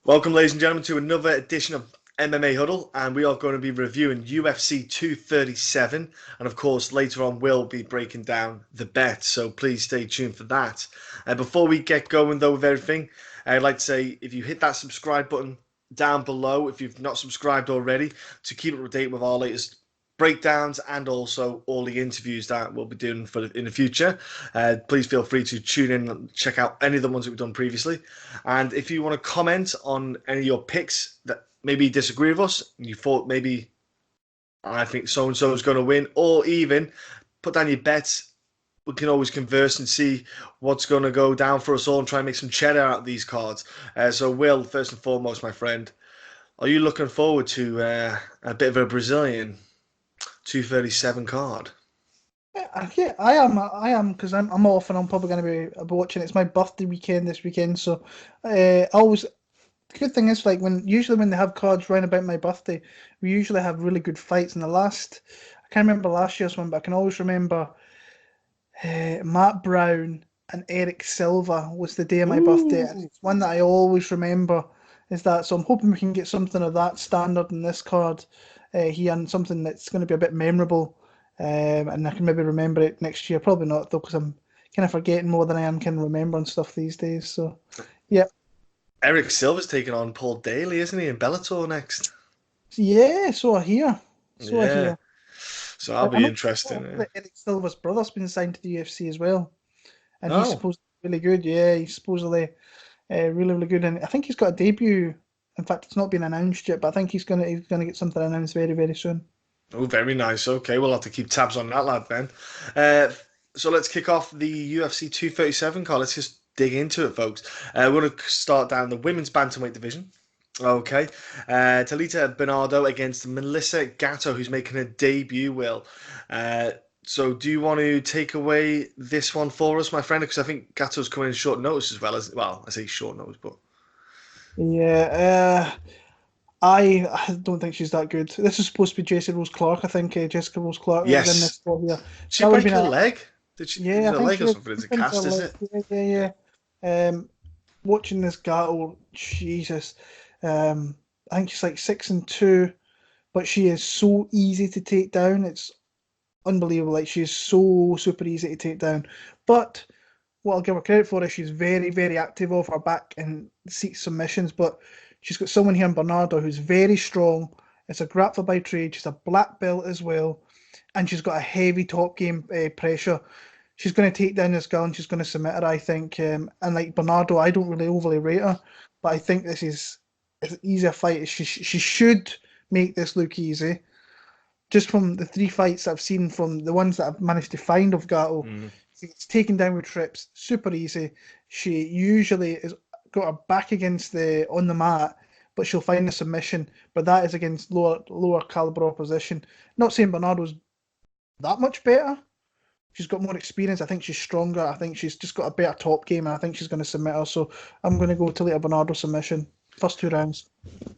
Welcome, ladies and gentlemen, to another edition of MMA Huddle, and we are going to be reviewing UFC 237, and of course, later on, we'll be breaking down the bet, so please stay tuned for that. Before we get going, though, with everything, I'd like to say if you hit that subscribe button down below, if you've not subscribed already, to keep up to date with our latest breakdowns and also all the interviews that we'll be doing in the future. Please feel free to tune in and check out any of the ones that we've done previously. And if you want to comment on any of your picks that maybe disagree with us, you thought maybe I think so and so is going to win, or even put down your bets. We can always converse and see what's going to go down for us all and try and make some cheddar out of these cards. So, Will, first and foremost, my friend, are you looking forward to a bit of a Brazilian 237 card? Yeah, I am, because I'm off and I'm probably going to be watching. It's my birthday weekend this weekend, so I always. The good thing is, like usually when they have cards round about my birthday, we usually have really good fights. And I can't remember last year's one, but I can always remember Matt Brown and Eric Silva was the day of my birthday, and Ooh. it's one that I always remember. Is that so? I'm hoping we can get something of that standard in this card here, and something that's going to be a bit memorable, and I can maybe remember it next year. Probably not though, because I'm kind of forgetting more than I am can remembering stuff these days. So, yeah, Eric Silva's taking on Paul Daly, isn't he, in Bellator next? yeah. So I hear, so I Yeah, hear. so that'll I be know interesting. that Eric Silva's brother's been signed to the UFC as well, and he's Oh, supposed to be really good. Yeah, he's supposedly really, really good, and I think he's got a debut. In fact, it's not been announced yet, but I think he's gonna get something announced very, very soon. oh, very nice. Okay, we'll have to keep tabs on that lad then. Uh, so let's kick off the UFC 237 card. Let's just dig into it, folks. We're going to start down the women's bantamweight division. Okay. Talita Bernardo against Melissa Gatto, who's making her debut, Will. Uh, so do you want to take away this one for us, my friend? Because I think Gatto's coming in short notice as well, I say short notice, but Yeah, I don't think she's that good. This is supposed to be Jessica Rose Clark, I think. Jessica Rose Clark that was in this yes. spot here. She That would have break been her a leg? Did she is yeah. it I a think leg she or was something? It's a keeping to cast, is left. it? Yeah, yeah, yeah. Watching this Gatto, Jesus. I think she's like 6-2, but she is so easy to take down. It's unbelievable. Like she's so super easy to take down. But what I'll give her credit for is she's very, very active off her back and seeks submissions. But she's got someone here in Bernardo who's very strong. It's a grappler by trade. She's a black belt as well, and she's got a heavy top game pressure. She's going to take down this girl and she's going to submit her, I think. And like Bernardo, I don't really overly rate her, but I think this is an easier fight. She should make this look easy. Just from the three fights I've seen, from the ones that I've managed to find of Gatto, Mm. it's taken down with trips, super easy. She usually has got her back against the on the mat, but she'll find a submission. But that is against lower caliber opposition. Not saying Bernardo's that much better. She's got more experience. I think she's stronger. I think she's just got a better top game, and I think she's going to submit her. So I'm going to go to Talita Bernardo submission. First two rounds.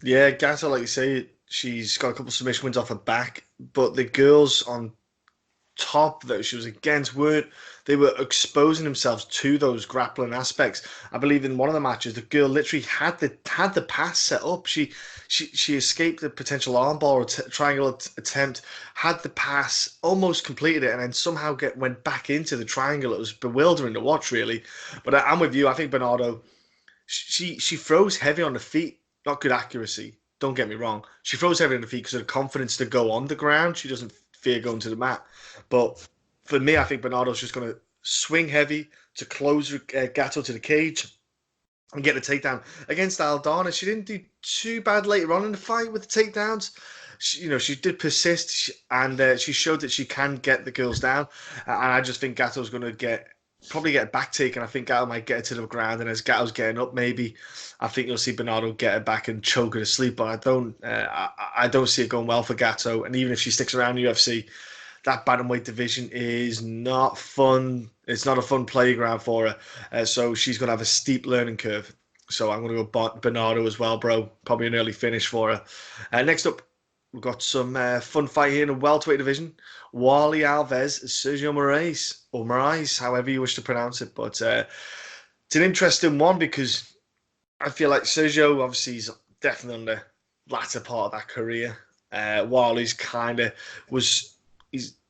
Yeah, Gatto, like you say, she's got a couple of submission wins off her back, but the girls on top that she was against weren't they were exposing themselves to those grappling aspects. I believe in one of the matches the girl literally had the pass set up. She escaped the potential armbar or triangle attempt, had the pass, almost completed it, and then somehow get went back into the triangle. It was bewildering to watch, really. But I'm with you. I think Bernardo, she throws heavy on the feet, not good accuracy. Don't get me wrong. She throws heavy on the feet because of the confidence to go on the ground. She doesn't fear going to the mat. But for me, I think Bernardo's just going to swing heavy to close Gatto to the cage and get the takedown against Aldana. She didn't do too bad later on in the fight with the takedowns. She did persist, and she showed that she can get the girls down. And I just think Gatto's going to probably get a back take, and I think Gatto might get her to the ground. And as Gatto's getting up, maybe I think you'll see Bernardo get her back and choke her to sleep. But I don't see it going well for Gatto. And even if she sticks around the UFC, that bantamweight division is not fun. It's not a fun playground for her. So she's going to have a steep learning curve. So I'm going to go Bernardo as well, bro. Probably an early finish for her. Next up, we've got some fun fight here in the welterweight division. Wally Alves, Sergio Moraes, or Moraes, however you wish to pronounce it. But it's an interesting one because I feel like Sergio obviously is definitely on the latter part of that career. While he's kind of he's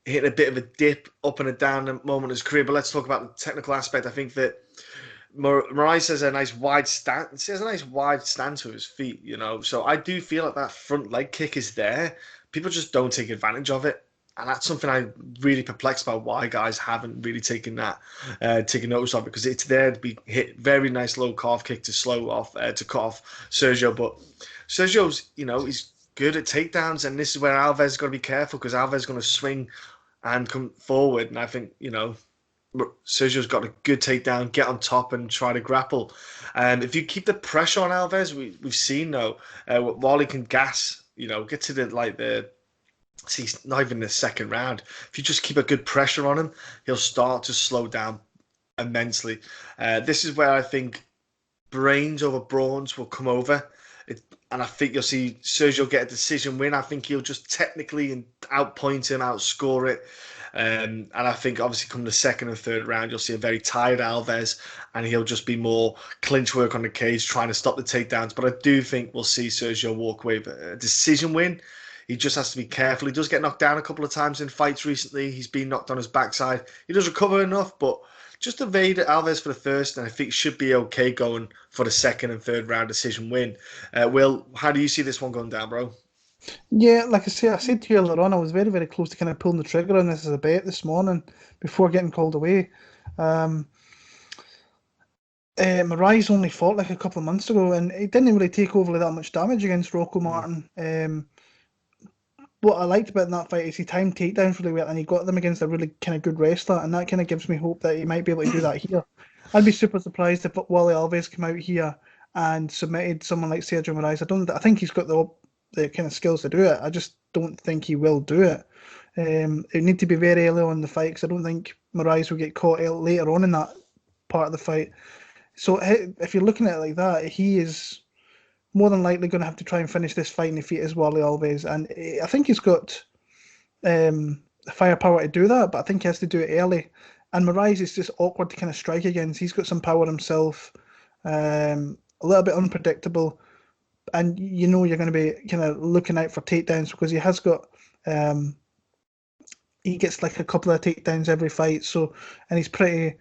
hitting a bit of a dip up and a down at the moment in his career. But let's talk about the technical aspect. I think that Moises has a nice wide stance. He has a nice wide stance with his feet, you know. So I do feel like that front leg kick is there. People just don't take advantage of it, and that's something I'm really perplexed about. Why guys haven't really taken notice of it, because it's there to be hit. Very nice low calf kick to slow off, to cut off Sergio. But Sergio's, he's good at takedowns, and this is where Alves has got to be careful, because Alves is going to swing and come forward, and I think Sergio's got a good takedown, get on top and try to grapple. And if you keep the pressure on Alves, we've seen though, while he can gas, get to see, not even the second round. If you just keep a good pressure on him, he'll start to slow down immensely. This is where I think brains over brawns will come over. And I think you'll see Sergio get a decision win. I think he'll just technically outpoint him, outscore it. And I think obviously come the second and third round, you'll see a very tired Alves, and he'll just be more clinch work on the cage, trying to stop the takedowns. But I do think we'll see Sergio walk away with a decision win. He just has to be careful. He does get knocked down a couple of times in fights recently. He's been knocked on his backside. He does recover enough, but just evade Alves for the first, and I think should be okay going for the second and third round decision win. Will, how do you see this one going down, bro? Yeah, like I said to you earlier on, I was very, very close to kind of pulling the trigger on this as a bet this morning before getting called away. Um, Moraes only fought like a couple of months ago, and he didn't really take over that much damage against Rocco Martin. What I liked about that fight is he timed takedowns really well, and he got them against a really kind of good wrestler, and that kind of gives me hope that he might be able to do that here. I'd be super surprised if Wally Alves came out here and submitted someone like Sergio Moraes. I think he's got the kind of skills to do it. I just don't think he will do it. It need to be very early on in the fight, because I don't think Moraes will get caught out later on in that part of the fight. So if you're looking at it like that, he is more than likely going to have to try and finish this fight in defeat as Wally Alves, and I think he's got firepower to do that, but I think he has to do it early. And Moraes is just awkward to kind of strike against. He's got some power himself, a little bit unpredictable, and you're going to be kind of looking out for takedowns, because he has got he gets like a couple of takedowns every fight. So, and he's pretty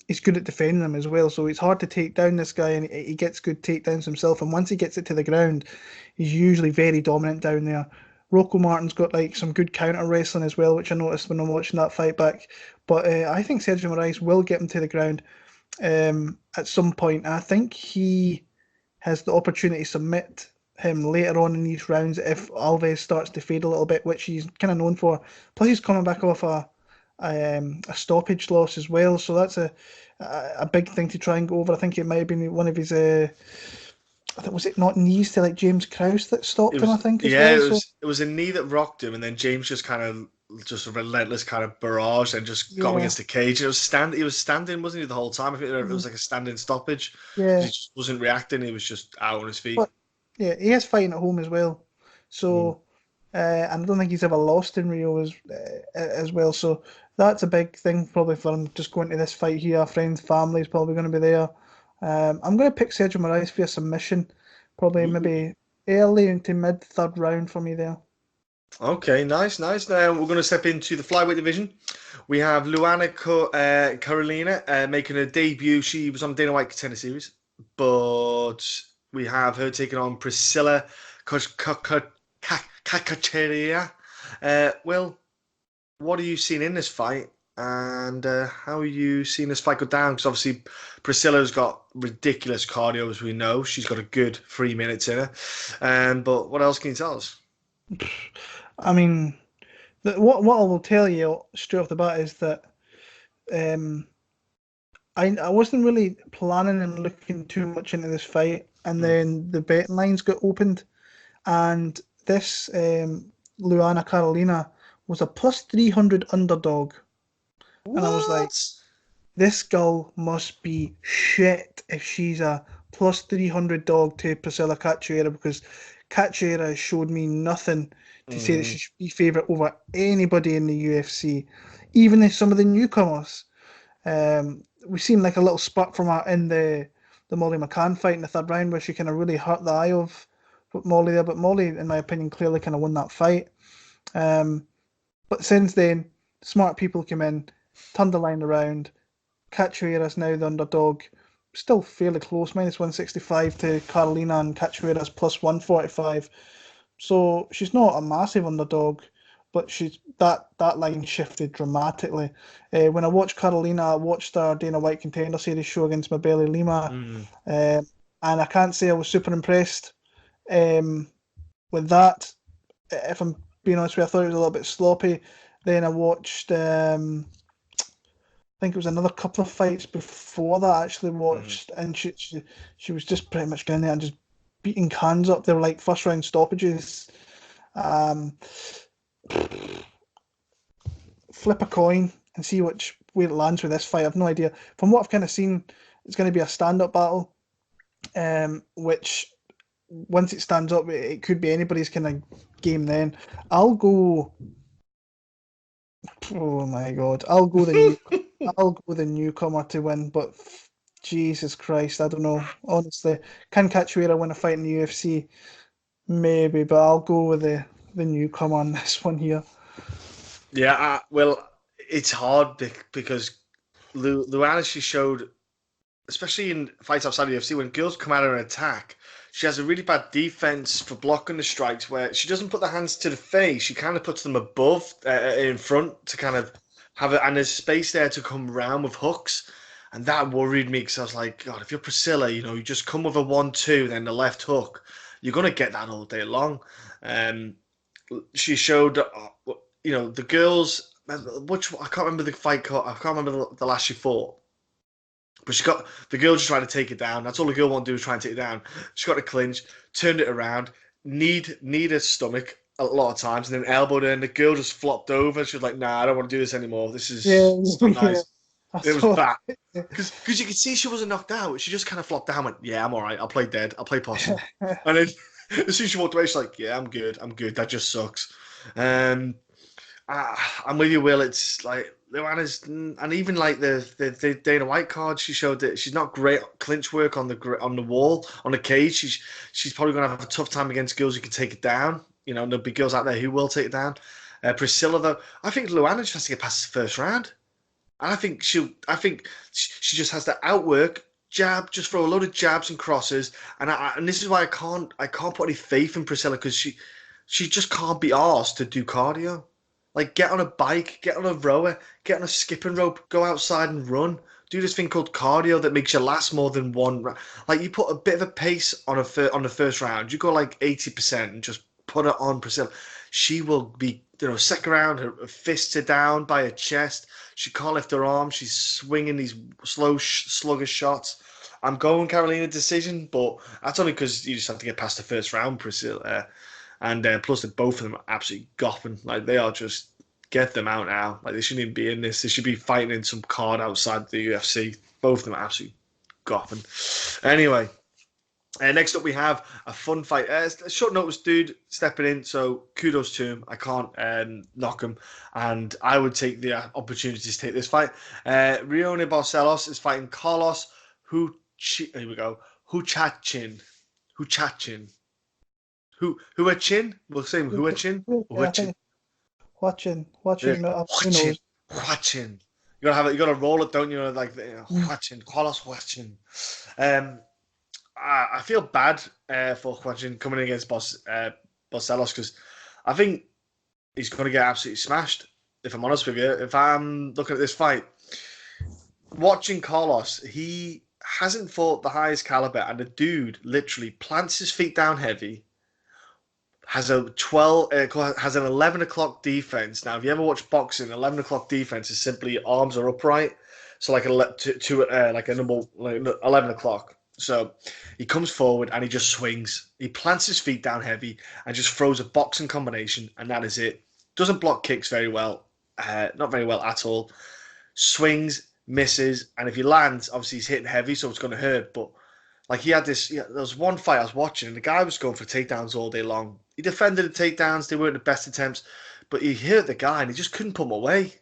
he's good at defending them as well. So it's hard to take down this guy, and he gets good takedowns himself. And once he gets it to the ground, he's usually very dominant down there. Rocco Martin's got like some good counter wrestling as well, which I noticed when I'm watching that fight back. But I think Sergio Moraes will get him to the ground at some point. I think he has the opportunity to submit him later on in these rounds if Alves starts to fade a little bit, which he's kind of known for. Plus, he's coming back off a stoppage loss as well, so that's a big thing to try and go over. I think it might have been one of his I think, was it not knees to like James Krause that stopped him, I think, as well? It was a knee that rocked him, and then James just kind of just a relentless kind of barrage and just got him against the cage. He was standing, wasn't he, the whole time? I think it was like a standing stoppage. Yeah. He just wasn't reacting, he was just out on his feet. But, yeah, he is fighting at home as well. So and I don't think he's ever lost in Rio as well. So that's a big thing probably for him, just going to this fight here. Friends, family is probably going to be there. I'm going to pick Sergio Moraes for a submission, probably maybe early into mid third round for me there. Okay, nice. Now we're going to step into the flyweight division. We have Luana Carolina making her debut. She was on Dana White Contender Series, but we have her taking on Priscilla Cachoeira. Will, what are you seeing in this fight, and how are you seeing this fight go down? Because obviously Priscilla's got ridiculous cardio, as we know. She's got a good 3 minutes in her. But what else can you tell us? I mean, what I will tell you straight off the bat is that I wasn't really planning on looking too much into this fight, and then the betting lines got opened, and this Luana Carolina was a plus 300 underdog. What? And I was like, this girl must be shit if she's a plus 300 dog to Priscilla Cachoeira, because Cachoeira showed me nothing to say that she should be favourite over anybody in the UFC, even if some of the newcomers. We seen like a little spurt from her in the the Molly McCann fight in the third round, where she kind of really hurt the eye of Molly there. But Molly, in my opinion, clearly kind of won that fight. But since then, smart people came in, turned the line around. Cachoeira is now the underdog. Still fairly close, -165 to Carolina, and Cachoeira's +145. So she's not a massive underdog, but she's that line shifted dramatically. When I watched Carolina, I watched her Dana White Contender Series show against Mabeli Lima, and I can't say I was super impressed with that. If I'm being honest with you, I thought it was a little bit sloppy. Then I watched, I think it was another couple of fights before that I actually watched, and she was just pretty much going there and just beating cans up. They were like first round stoppages. Flip a coin and see where it lands with this fight. I've no idea. From what I've kind of seen, it's going to be a stand-up battle, which once it stands up, it could be anybody's kind of game. Then I'll go. Oh my God! I'll go the newcomer to win, but Jesus Christ, I don't know. Honestly, can Cachoeira win a fight in the UFC? Maybe, but I'll go with the newcomer on this one here. Yeah, well, it's hard because Luana, she showed, especially in fights outside the UFC, when girls come at her and attack, she has a really bad defense for blocking the strikes where she doesn't put the hands to the face. She kind of puts them above, in front to kind of have it, and there's space there to come round with hooks. And that worried me because I was like, God, if you're Priscilla, you just come with a 1-2, then the left hook, you're going to get that all day long. She showed, the girls, I can't remember the fight card, I can't remember the last she fought. But the girl just trying to take it down. That's all the girl wanted to do was try and take it down. She got a clinch, turned it around, kneed her stomach a lot of times, and then elbowed her, and the girl just flopped over. She was like, nah, I don't want to do this anymore. This is not nice. It was bad. Because you could see she wasn't knocked out. She just kind of flopped down and went, yeah, I'm all right. I'll play dead. I'll play possum. And then as soon as she walked away, she's like, yeah, I'm good. That just sucks. I'm with you, Will. It's like Luana's, and even like the Dana White card, she showed that she's not great at clinch work on the wall, on the cage. She's probably going to have a tough time against girls who can take it down. There'll be girls out there who will take it down. Priscilla, though, I think Luana just has to get past the first round. And I think she just has to outwork, jab, just throw a load of jabs and crosses. And this is why I can't put any faith in Priscilla, because she just can't be arsed to do cardio. Like, get on a bike, get on a rower, get on a skipping rope, go outside and run. Do this thing called cardio that makes you last more than one round. Like, you put a bit of a pace on the first round. You go like 80% and just put it on Priscilla. She will be, second round, her fists are down by her chest. She can't lift her arm. She's swinging these slow, sluggish shots. I'm going Carolina decision, but that's only because you just have to get past the first round, Priscilla. And plus, both of them are absolutely goffing. Like, they are just, get them out now. Like, they shouldn't even be in this. They should be fighting in some card outside the UFC. Both of them are absolutely goffing. Anyway, next up we have a fun fight. A short notice dude stepping in, so kudos to him. I can't knock him. And I would take the opportunity to take this fight. Raoni Barcelos is fighting Carlos Huachin. Huachin? We'll say Huachin. Huachin. Watching. Huachin. You gotta roll it, don't you? Like Huachin, Carlos Huachin. I feel bad for Huachin coming in against Barcelos, because I think he's gonna get absolutely smashed. If I'm honest with you, if I'm looking at this fight, watching Carlos, he hasn't fought the highest caliber, and the dude literally plants his feet down heavy. Has an 11 o'clock defense. Now, if you ever watch boxing, 11 o'clock defense is simply arms are upright. So like a number like 11 o'clock. So he comes forward and he just swings. He plants his feet down heavy and just throws a boxing combination, and that is it. Doesn't block kicks very well. Not very well at all. Swings, misses, and if he lands, obviously he's hitting heavy, so it's going to hurt. But like, there was one fight I was watching, and the guy was going for takedowns all day long. He defended the takedowns. They weren't the best attempts, but he hit the guy and he just couldn't put him away.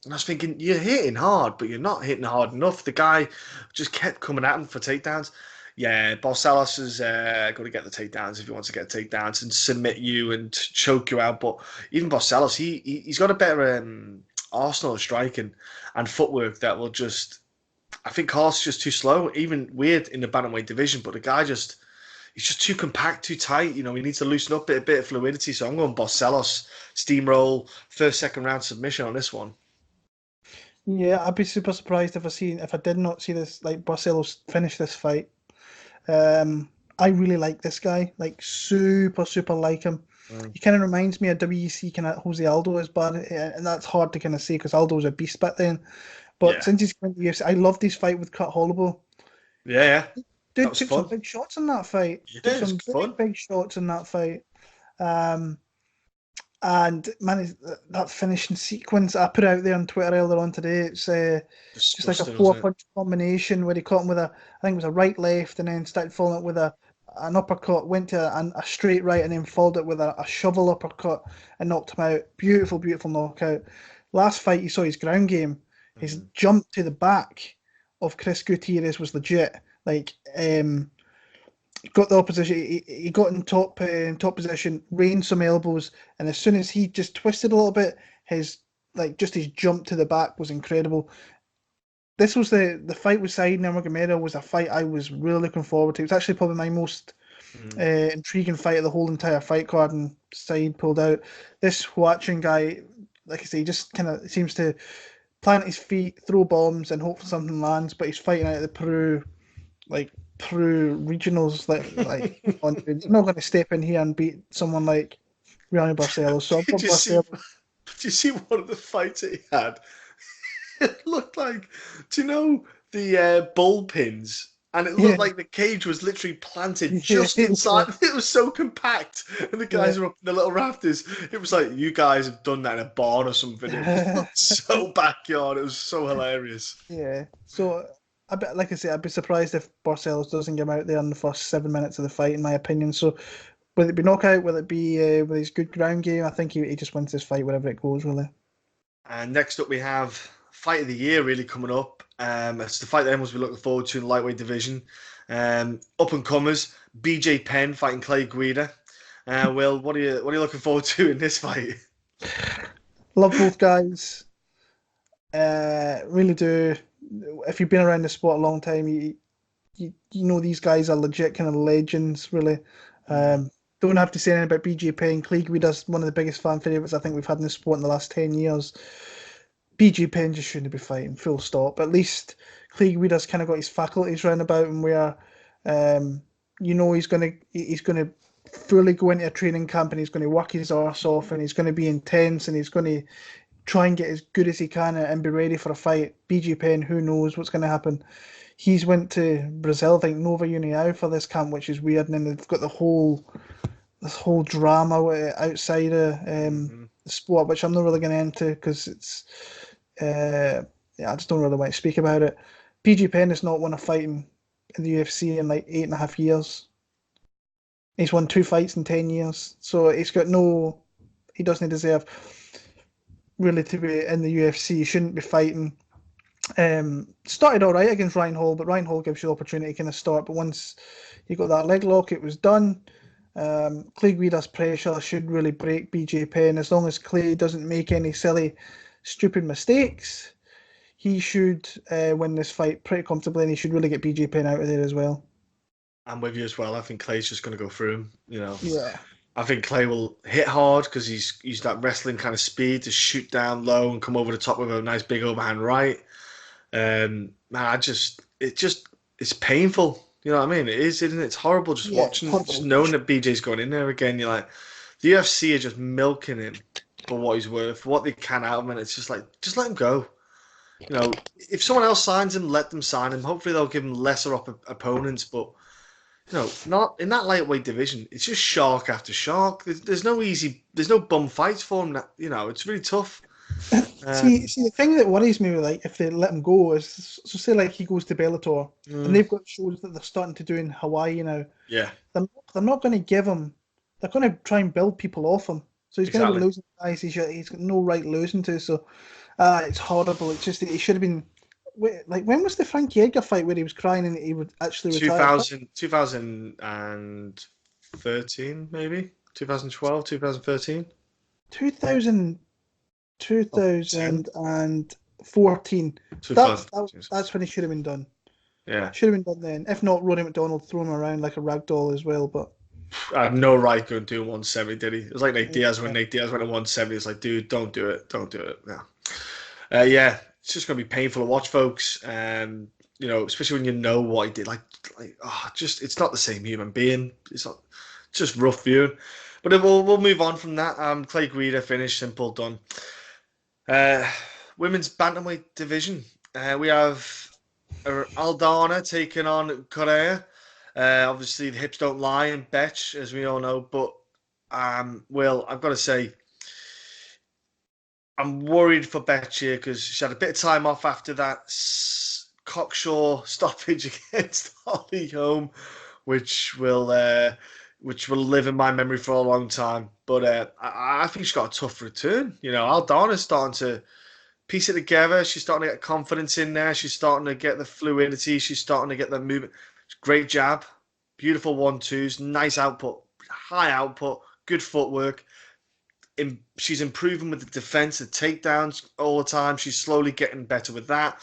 And I was thinking, you're hitting hard, but you're not hitting hard enough. The guy just kept coming at him for takedowns. Yeah, Barcelos is got to get the takedowns if he wants to get takedowns and submit you and choke you out. But even Barcelos, he's got a better arsenal of striking and footwork that will just. I think Carl's just too slow. Even weird in the bantamweight division, but the guy he's just too compact, too tight. He needs to loosen up a bit of fluidity. So I'm going Barcelos steamroll first, second round submission on this one. Yeah, I'd be super surprised if I did not see this like Barcelos finish this fight. I really like this guy, like super like him. He kind of reminds me of WEC kind of Jose Aldo is, but and that's hard to kind of say because Aldo was a beast back then. But since he's come into the UFC, I love this fight with Kurt Holobaugh. Yeah. Dude took some big shots in that fight. Yeah, took some big shots in that fight. And man, that finishing sequence I put out there on Twitter earlier on today, it's just like a 4-punch combination where he caught him with I think it was a right left and then started following it with an uppercut, went to a straight right and then followed it with a shovel uppercut and knocked him out. Beautiful knockout. Last fight you saw his ground game. His jump to the back of Chris Gutierrez was legit. Like got the opposition. He got in top position, rained some elbows, and as soon as he just twisted a little bit, his jump to the back was incredible. This was the fight with Said Nurmagomedov was a fight I was really looking forward to. It was actually probably my most intriguing fight of the whole entire fight card, and Said pulled out. This Huachin guy, like I say, he just kind of seems to plant his feet, throw bombs, and hope something lands. But he's fighting out of the Peru regionals. He's not going to step in here and beat someone like Raoni Barcelos. So I've got Barcelos. Did you see one of the fights that he had? It looked like, do you know the bull pins? And it looked like the cage was literally planted just inside. It was so compact. And the guys were up in the little rafters. It was like, you guys have done that in a barn or something. It was so backyard. It was so hilarious. Yeah. So, like I say, I'd be surprised if Barcelos doesn't get out there in the first 7 minutes of the fight, in my opinion. So, will it be knockout? Will it be with his good ground game? I think he just wins this fight wherever it goes, really. And next up, we have fight of the year really coming up. It's the fight that everyone's been looking forward to in the lightweight division. Up and comers, BJ Penn fighting Clay Guida. Will, what are you looking forward to in this fight? Love both guys. Really do. If you've been around the sport a long time, you know these guys are legit kind of legends. Really. Don't have to say anything about BJ Penn. Clay Guida's one of the biggest fan favourites I think we've had in the sport in the last 10 years. BJ Penn just shouldn't be fighting, full stop. At least Clay Guida's kind of got his faculties round about him where, he's gonna fully go into a training camp and he's going to work his arse off and he's going to be intense and he's going to try and get as good as he can and be ready for a fight. BJ Penn, who knows what's going to happen. He's went to Brazil, I think Nova União for this camp, which is weird, and then they've got this whole drama outside of the sport, which I'm not really going to enter because it's I just don't really want to speak about it. BJ Penn has not won a fight in the UFC in like 8.5 years. He's won 2 fights in 10 years, so he doesn't deserve really to be in the UFC. He shouldn't be fighting. Started all right against Ryan Hall, but Ryan Hall gives you the opportunity to kind of start. But once you got that leg lock, it was done. Clay Guida's pressure should really break BJ Penn. As long as Clay doesn't make any silly, stupid mistakes, he should win this fight pretty comfortably, and he should really get BJ Penn out of there as well. I'm with you as well. I think Clay's just going to go through him. Yeah. I think Clay will hit hard because he's that wrestling kind of speed to shoot down low and come over the top with a nice big overhand right. It's painful. You know what I mean? It is, isn't it? It's horrible just watching, just knowing that BJ's going in there again. You're like, the UFC are just milking him for what he's worth, for what they can out of him, and it's just like, just let him go. If someone else signs him, let them sign him. Hopefully they'll give him lesser opponents, but not in that lightweight division. It's just shark after shark. There's no bum fights for him. It's really tough. See, the thing that worries me, like, if they let him go is, so say like he goes to Bellator and they've got shows that they're starting to do in Hawaii now. Yeah, they're not going to give him. They're going to try and build people off him. So he's going to be losing guys he's got no right losing to. So it's horrible. It's just that he should have been when was the Frankie Edgar fight where he was crying and he would actually retire? 2013 maybe 2012, 2013. 2000, 2014. That's when he should have been done. Yeah. Should have been done then. If not, Ronnie McDonald threw him around like a rag doll as well. But I had no right going to do 170, did he? It was like Nate Diaz when Nate Diaz went to 170. It's like, dude, don't do it. Don't do it. No. Yeah, it's just going to be painful to watch, folks. Especially when you know what he did. It's not the same human being. It's not just rough viewing. But we'll move on from that. Clay Guida finished, simple, done. Women's bantamweight division. We have Aldana taking on Correia. Obviously, the hips don't lie in Bethe, as we all know. But, Will, I've got to say, I'm worried for Bethe here because she had a bit of time off after that cocksure stoppage against Holly Holm, which will live in my memory for a long time. But I think she's got a tough return. Aldana's starting to piece it together. She's starting to get confidence in there. She's starting to get the fluidity. She's starting to get the movement. Great jab, beautiful 1-2s, nice output, high output, good footwork. She's improving with the defense, the takedowns all the time. She's slowly getting better with that.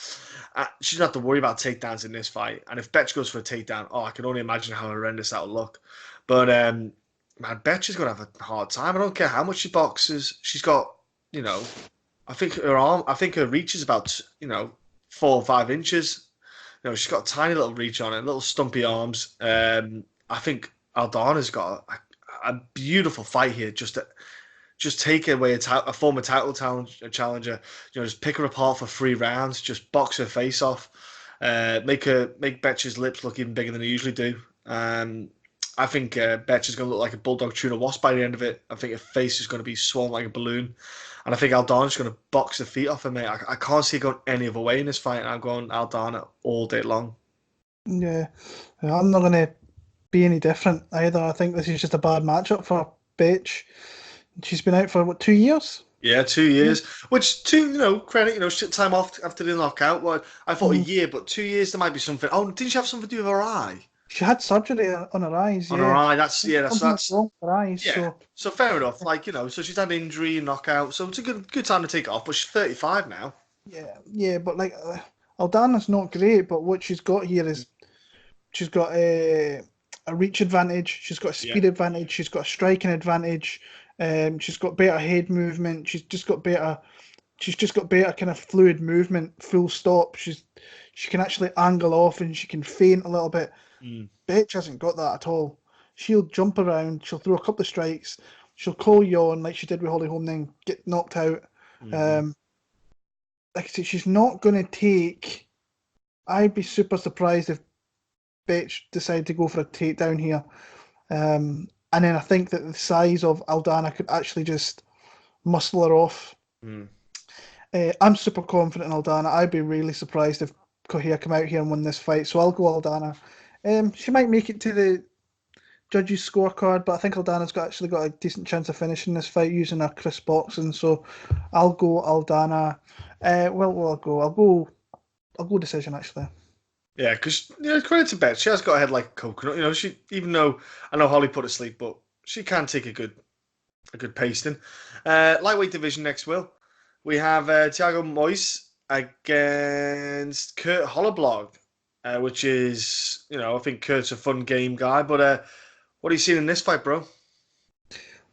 She doesn't have to worry about takedowns in this fight. And if Bethe goes for a takedown, I can only imagine how horrendous that will look. But Bethe going to have a hard time. I don't care how much she boxes. She's got, I think her reach is about, 4 or 5 inches. She's got a tiny little reach on it, little stumpy arms. I think Aldana's got a beautiful fight here. Just take away a former title challenger, just pick her apart for 3 rounds, just box her face off, make Bethe's lips look even bigger than they usually do. I think Bethe's going to look like a bulldog tuna wasp by the end of it. I think her face is going to be swollen like a balloon. And I think Aldana's going to box the feet off her, mate. I can't see her going any other way in this fight. I'm going Aldana all day long. Yeah, I'm not going to be any different either. I think this is just a bad matchup for Bethe. She's been out for, 2 years? Yeah, 2 years. Which, credit, time off after the knockout. Well, I thought a year, but 2 years, there might be something. Oh, didn't she have something to do with her eye? She had surgery on her eyes. On her eye, that's wrong with her eyes. Yeah. So fair enough. So she's had injury and knockout. So it's a good time to take it off. But she's 35 now. Yeah, but Aldana's not great. But what she's got here is she's got a reach advantage. She's got a speed advantage. She's got a striking advantage. She's got better head movement. She's just got better kind of fluid movement. Full stop. She can actually angle off and she can feint a little bit. Bethe hasn't got that at all. She'll jump around. She'll throw a couple of strikes. She'll call you on like she did with Holly Holm, then get knocked out. Like I said, she's not going to take. I'd be super surprised if Bethe decided to go for a takedown here. And then I think that the size of Aldana could actually just muscle her off. I'm super confident in Aldana. I'd be really surprised if Correia come out here and win this fight. So I'll go Aldana. She might make it to the judges' scorecard, but I think Aldana's actually got a decent chance of finishing this fight using her crisp boxing. So I'll go Aldana. I'll go decision actually. Yeah, because credit to Bethe, she has got a head like a coconut. She, even though I know Holly put her to sleep, but she can take a good pasting. Lightweight division next, Will. We have Thiago Moises against Kurt Holobaugh, which is, I think Kurt's a fun game guy. But what are you seeing in this fight, bro?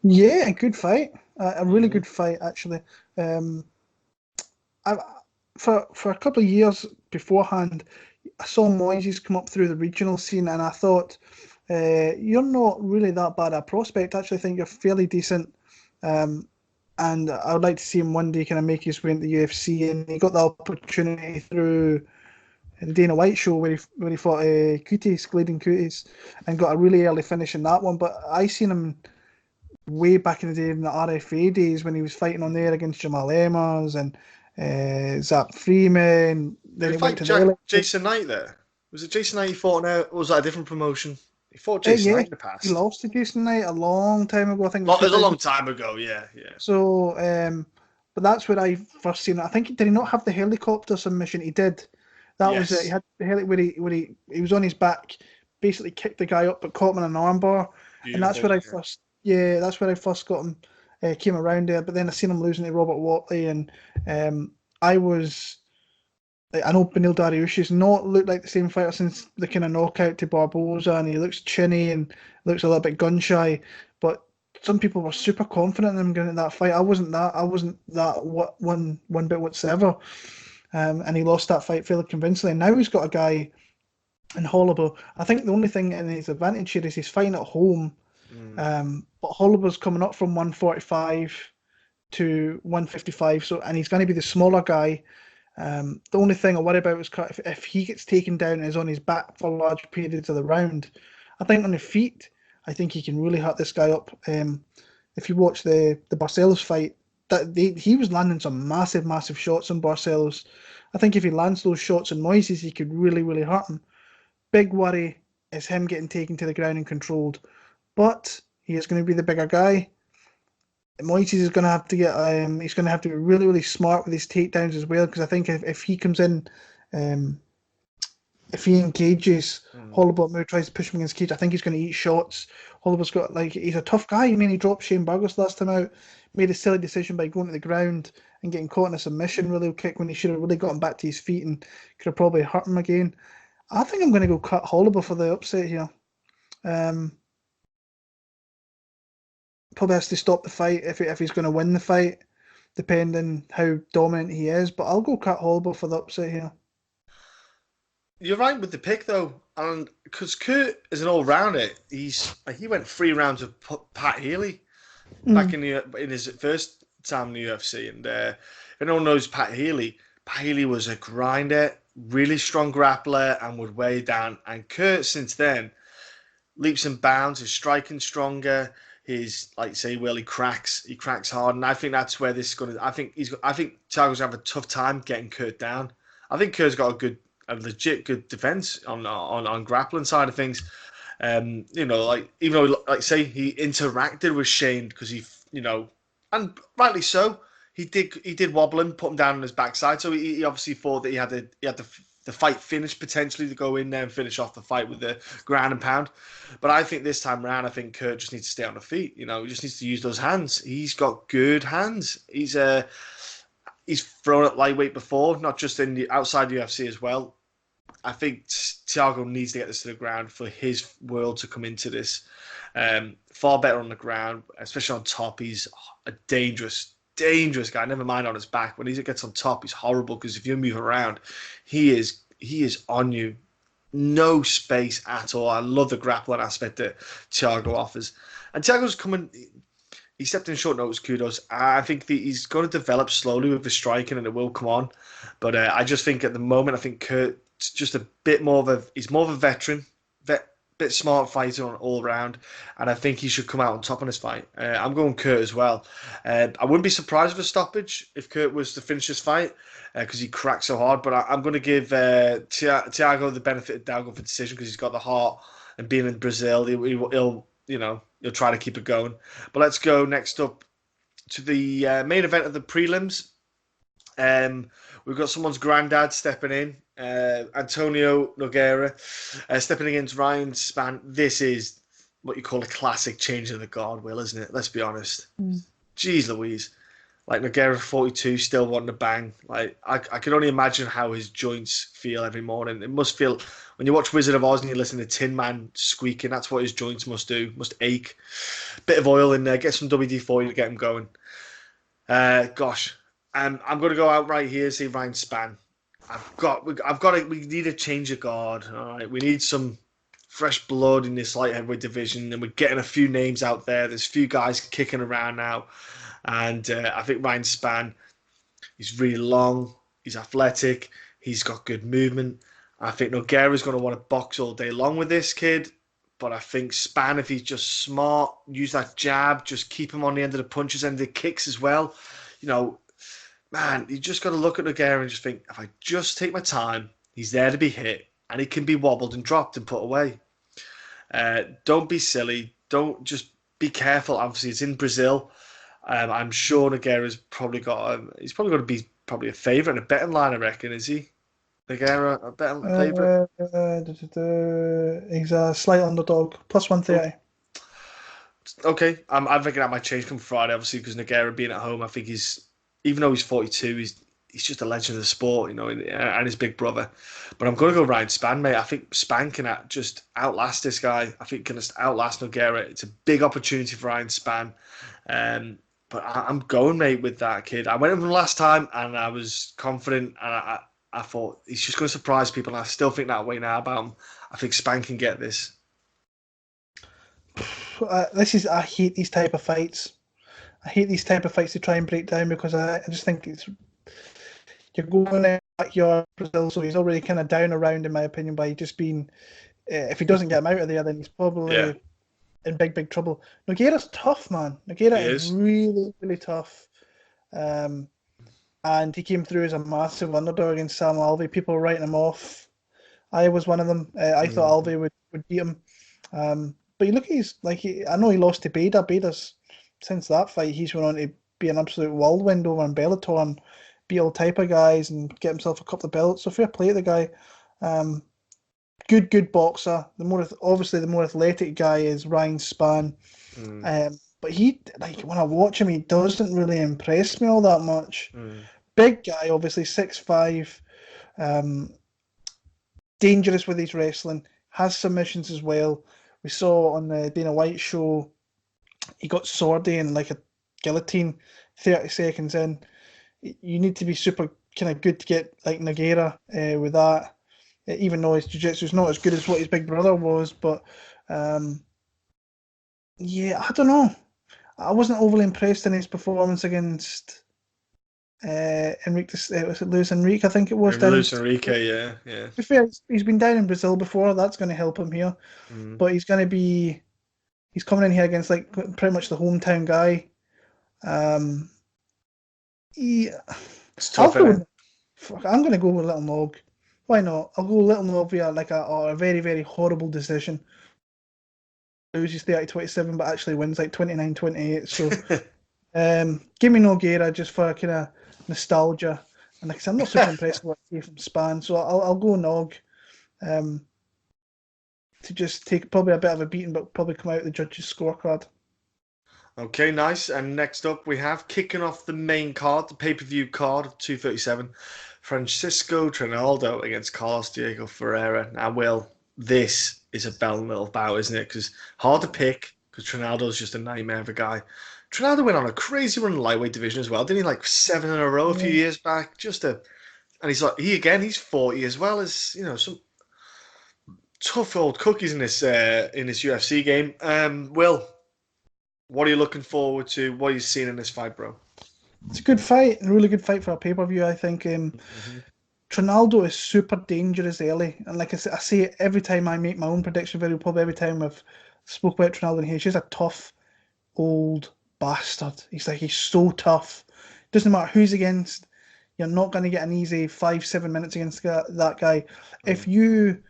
Yeah, a good fight. A really good fight, actually. For a couple of years beforehand, I saw Moises come up through the regional scene, and I thought, you're not really that bad a prospect. I actually think you're fairly decent. And I would like to see him one day kind of make his way into the UFC. And he got the opportunity through the Dana White show where he fought Gliding Cuties, and got a really early finish in that one. But I seen him way back in the day in the RFA days when he was fighting on there against Jamal Emmers and Zap Freeman. Then he went to Jason Knight there. Was it Jason Knight he fought now, or was that a different promotion? He fought Jason Knight in the past. He lost to Jason Knight a long time ago. I think it was a long time ago. Yeah. So, but that's where I first seen it. I think did he not have the helicopter submission? He did. That was it. He Yes. had the heli where he was on his back, basically kicked the guy up, but caught him in an armbar, and that's Beautiful. where I Yeah. first, that's where I first got him, came around there. But then I seen him losing to Robert Watley, and I was, I know Benil Dariush's not looked like the same fighter since the kind of knockout to Barboza, and he looks chinny and looks a little bit gun shy, but. Some people were super confident in him going into that fight. I wasn't that. I wasn't that. One bit whatsoever. And he lost that fight fairly convincingly. And now he's got a guy in Holobaugh. I think the only thing in his advantage here is he's fighting at home. Mm. But Holobaugh's coming up from 145 to 155, so and he's going to be the smaller guy. The only thing I worry about is if he gets taken down and is on his back for large periods of the round. I think on the feet, I think he can really hurt this guy up. If you watch the Barcelos fight, he was landing some massive shots on Barcelos. I think if he lands those shots on Moises, he could really hurt him. Big worry is him getting taken to the ground and controlled. But he is going to be the bigger guy. Moises is going to have to he's going to have to be really smart with his takedowns as well, because I think if he comes in, if he engages Holobaugh, maybe tries to push him against cage, I think he's going to eat shots. Holobaugh's got, he's a tough guy. I mean, he dropped Shane Burgos last time out, made a silly decision by going to the ground and getting caught in a submission really kick when he should have really gotten back to his feet and could have probably hurt him again. I think I'm going to go cut Holobaugh for the upset here. Probably has to stop the fight if he's going to win the fight, depending how dominant he is. But I'll go cut Holobaugh for the upset here. You're right with the pick though, and because Kurt is an all-rounder, he went 3 rounds with Pat Healy back in his first time in the UFC, and if anyone knows Pat Healy was a grinder, really strong grappler, and would weigh down. And Kurt since then leaps and bounds, his striking stronger. His, like you say, he cracks hard, and I think that's where this is going to. I think Thiago's going to have a tough time getting Kurt down. I think Kurt's got a legit good defense on grappling side of things. Even though, like say, he interacted with Shane because and rightly so, he did wobble him, put him down on his backside. So he obviously thought that he had the fight finished potentially to go in there and finish off the fight with the ground and pound. But I think this time around, I think Kurt just needs to stay on the feet. He just needs to use those hands. He's got good hands. He's thrown at lightweight before, not just outside the UFC as well. I think Thiago needs to get this to the ground for his world to come into this. Far better on the ground, especially on top. He's a dangerous guy. Never mind on his back. When he gets on top, he's horrible because if you move around, he is on you. No space at all. I love the grappling aspect that Thiago offers. And Thiago's coming. He stepped in short notice, kudos. I think he's going to develop slowly with his striking and it will come on. But I just think at the moment, I think Kurt's just a bit more of he's more of a veteran, bit smart fighter on all round, and I think he should come out on top in this fight. I'm going Kurt as well. I wouldn't be surprised with a stoppage if Kurt was to finish this fight because he cracked so hard. But I'm going to give Thiago the benefit of doubt for decision because he's got the heart, and being in Brazil, he'll try to keep it going. But let's go next up to the main event of the prelims. We've got someone's granddad stepping in. Antonio Nogueira stepping against Ryan Spann. This is what you call a classic change of the guard, Will, isn't it? Let's be honest. Jeez Louise. Like Nogueira 42 still wanting to bang. Like I can only imagine how his joints feel every morning. It must feel when you watch Wizard of Oz and you listen to Tin Man squeaking, that's what his joints must do. Must ache. Bit of oil in there, get some WD-40 to get him going. I'm going to go out right here and say Ryan Spann. We need a change of guard. All right, we need some fresh blood in this light heavyweight division, and we're getting a few names out there. There's a few guys kicking around now, and I think Ryan Spann, he's really long, he's athletic, he's got good movement. I think Nogueira's going to want to box all day long with this kid, but I think Spann, if he's just smart, use that jab, just keep him on the end of the punches and the kicks as well. Man, you just got to look at Nogueira and just think, if I just take my time, he's there to be hit, and he can be wobbled and dropped and put away. Don't be silly. Don't just be careful. Obviously, it's in Brazil. I'm sure Nogueira's probably got. He's probably going to be a favourite in a betting line, I reckon. Is he? Nogueira, a better favourite. He's a slight underdog, plus 130. Okay, I'm thinking that might change come Friday, obviously, because Nogueira being at home, I think even though he's 42, he's just a legend of the sport, and his big brother. But I'm going to go Ryan Spann, mate. I think Spann can just outlast this guy. I think can just outlast Nogueira. It's a big opportunity for Ryan Spann. But I'm going, mate, with that kid. I went with him last time, and I was confident, and I thought he's just going to surprise people, and I still think that way now about him. I think Spann can get this. I hate these type of fights. I hate these type of fights to try and break down because I just think you're going in backyard Brazil, so he's already kind of down around, in my opinion, by just being. If he doesn't get him out of there, then he's probably in big trouble. Nogueira's tough, man. Nogueira is really, really tough. And he came through as a massive underdog against Sam Alvey. People were writing him off. I was one of them. I thought Alvey would beat him. But you look, I know he lost to Bethe. Bethe's, since that fight, he's went on to be an absolute whirlwind over in Bellator and beat all type of guys and get himself a couple of belts. So fair play to the guy. Good boxer. The more athletic guy is Ryan Spann. But when I watch him, he doesn't really impress me all that much. Big guy, obviously 6'5", dangerous with his wrestling, has submissions as well. We saw on the Dana White show, he got swordy in like a guillotine 30 seconds in. You need to be super kind of good to get like Nogueira with that, even though his jiu-jitsu is not as good as what his big brother was. But I don't know. I wasn't overly impressed in his performance against Enrique. Was it Luis Enrique? I think it was. Luis Enrique, yeah. To be fair, he's been down in Brazil before. That's going to help him here. But he's coming in here against like pretty much the hometown guy. It's tough, isn't it? I'm going to go with Little Nog. Why not? I'll go Little Nog via like a very, very horrible decision. Loses 30-27, but actually wins like 29-28. So give me Nogueira just for kind of nostalgia. And like I said, I'm not super impressed with what I see from Spann, so I'll go Nog to just take probably a bit of a beating, but probably come out the judges' scorecard. Okay, nice. And next up, we have kicking off the main card, the pay-per-view card of 237, Francisco Trinaldo against Carlos Diego Ferreira. Now, Will, this is a bell little bout, isn't it? Because hard to pick, because Trinaldo's just a nightmare of a guy. Trinaldo went on a crazy run in the lightweight division as well, didn't he? Like 7 in a row a few years back. And he's 40 as well as some tough old cookies in this UFC game. Will, what are you looking forward to? What are you seeing in this fight, bro? It's a good fight, a really good fight for a pay-per-view, I think. Trinaldo is super dangerous early, and like I say it every time I make my own prediction video, probably every time I've spoke about Trinaldo in here, he's just a tough old bastard. He's so tough. Doesn't matter who's against, you're not going to get an easy 5-7 minutes against that guy. If you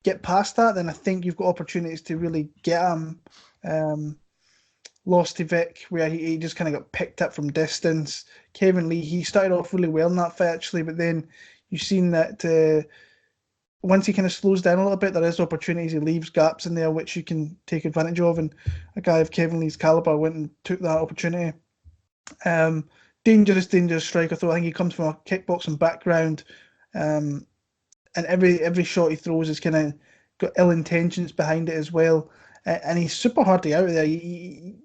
get past that, then I think you've got opportunities to really get him. Lost to Vic, where he just kind of got picked up from distance. Kevin Lee, he started off really well in that fight actually, but then you've seen that once he kind of slows down a little bit, there is opportunities. He leaves gaps in there which you can take advantage of, and a guy of Kevin Lee's caliber went and took that opportunity. Dangerous striker, though. I think he comes from a kickboxing background, and every shot he throws is kind of got ill intentions behind it as well, and he's super hard to get out of there. You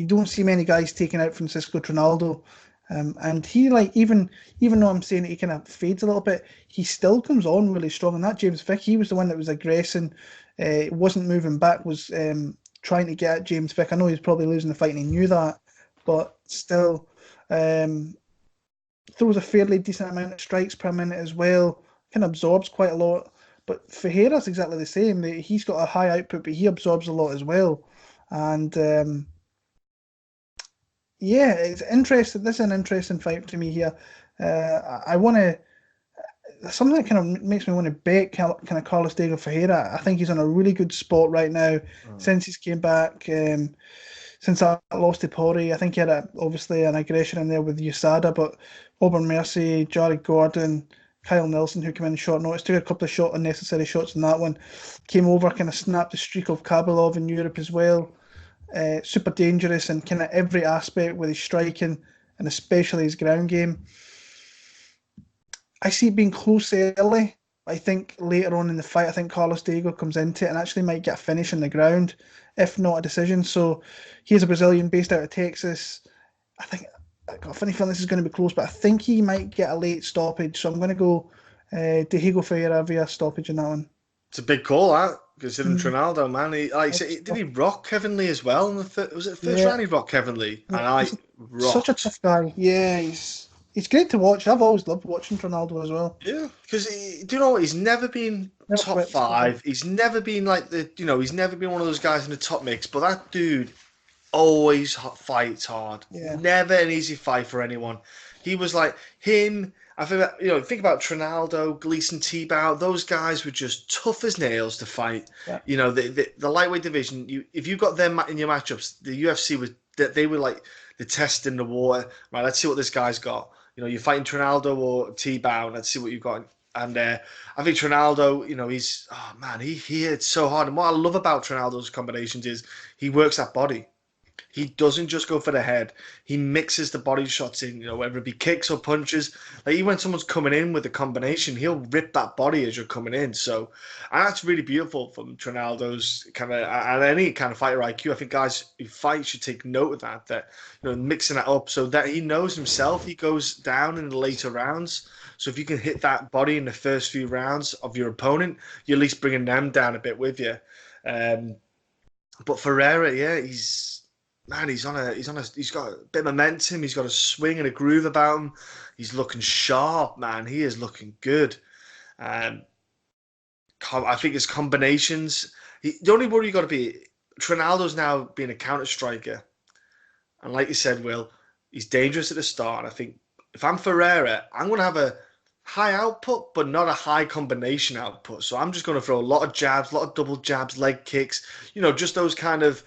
don't see many guys taking out Francisco Trinaldo. And he, like, even though I'm saying that he kind of fades a little bit, he still comes on really strong. And that James Vick, he was the one that was aggressing, wasn't moving back, was trying to get at James Vick. I know he was probably losing the fight and he knew that, but still throws a fairly decent amount of strikes per minute as well, kind of absorbs quite a lot. But Ferreira's exactly the same. He's got a high output, but he absorbs a lot as well. And yeah, it's interesting. This is an interesting fight to me here. I want to. Something that kind of makes me want to bet kind of Carlos Diego Ferreira. I think he's on a really good spot right now since he's came back. Since I lost to Pori, I think he had obviously an aggression in there with USADA, but Auburn Mercy, Jared Gordon, Kyle Nelson, who came in short notice, took a couple of unnecessary shots in that one, came over, kind of snapped the streak of Kabalov in Europe as well. Super dangerous in kind of every aspect with his striking and especially his ground game. I see it being close early. I think later on in the fight, I think Carlos Diego comes into it and actually might get a finish in the ground, if not a decision. So he's a Brazilian based out of Texas. I've got a funny feeling this is going to be close, but I think he might get a late stoppage. So I'm going to go Diego Ferreira via stoppage in that one. It's a big call, that, considering Trinaldo, man. Did he rock Kevin Lee as well? Was it the first round he rocked Kevin Lee? Yeah, and such a tough guy. Yeah, he's great to watch. I've always loved watching Trinaldo as well. Yeah, because do you know what? He's never been top five. He's never been he's never been one of those guys in the top mix. But that dude always fights hard. Yeah. Never an easy fight for anyone. He was like him. I think about Trinaldo, Gleason, Tebow. Those guys were just tough as nails to fight. Yeah. The lightweight division. If you got them in your matchups, the UFC they were like the test in the water. Right, let's see what this guy's got. You're fighting Trinaldo or Tebow. Let's see what you've got. And I think Trinaldo, he hits so hard. And what I love about Trinaldo's combinations is he works that body. He doesn't just go for the head. He mixes the body shots in, whether it be kicks or punches. Like even when someone's coming in with a combination, he'll rip that body as you're coming in. So, and that's really beautiful from Trinaldo's kind of, and any kind of fighter IQ. I think guys who fight should take note of that, mixing that up so that he knows himself. He goes down in the later rounds. So if you can hit that body in the first few rounds of your opponent, you're at least bringing them down a bit with you. But Ferreira, yeah, he's got a bit of momentum. He's got a swing and a groove about him. He's looking sharp, man. He is looking good. I think his combinations. The only worry you got to be, Trinaldo's now being a counter striker, and like you said, Will, he's dangerous at the start. And I think if I'm Ferreira, I'm going to have a high output, but not a high combination output. So I'm just going to throw a lot of jabs, a lot of double jabs, leg kicks. Just those kind of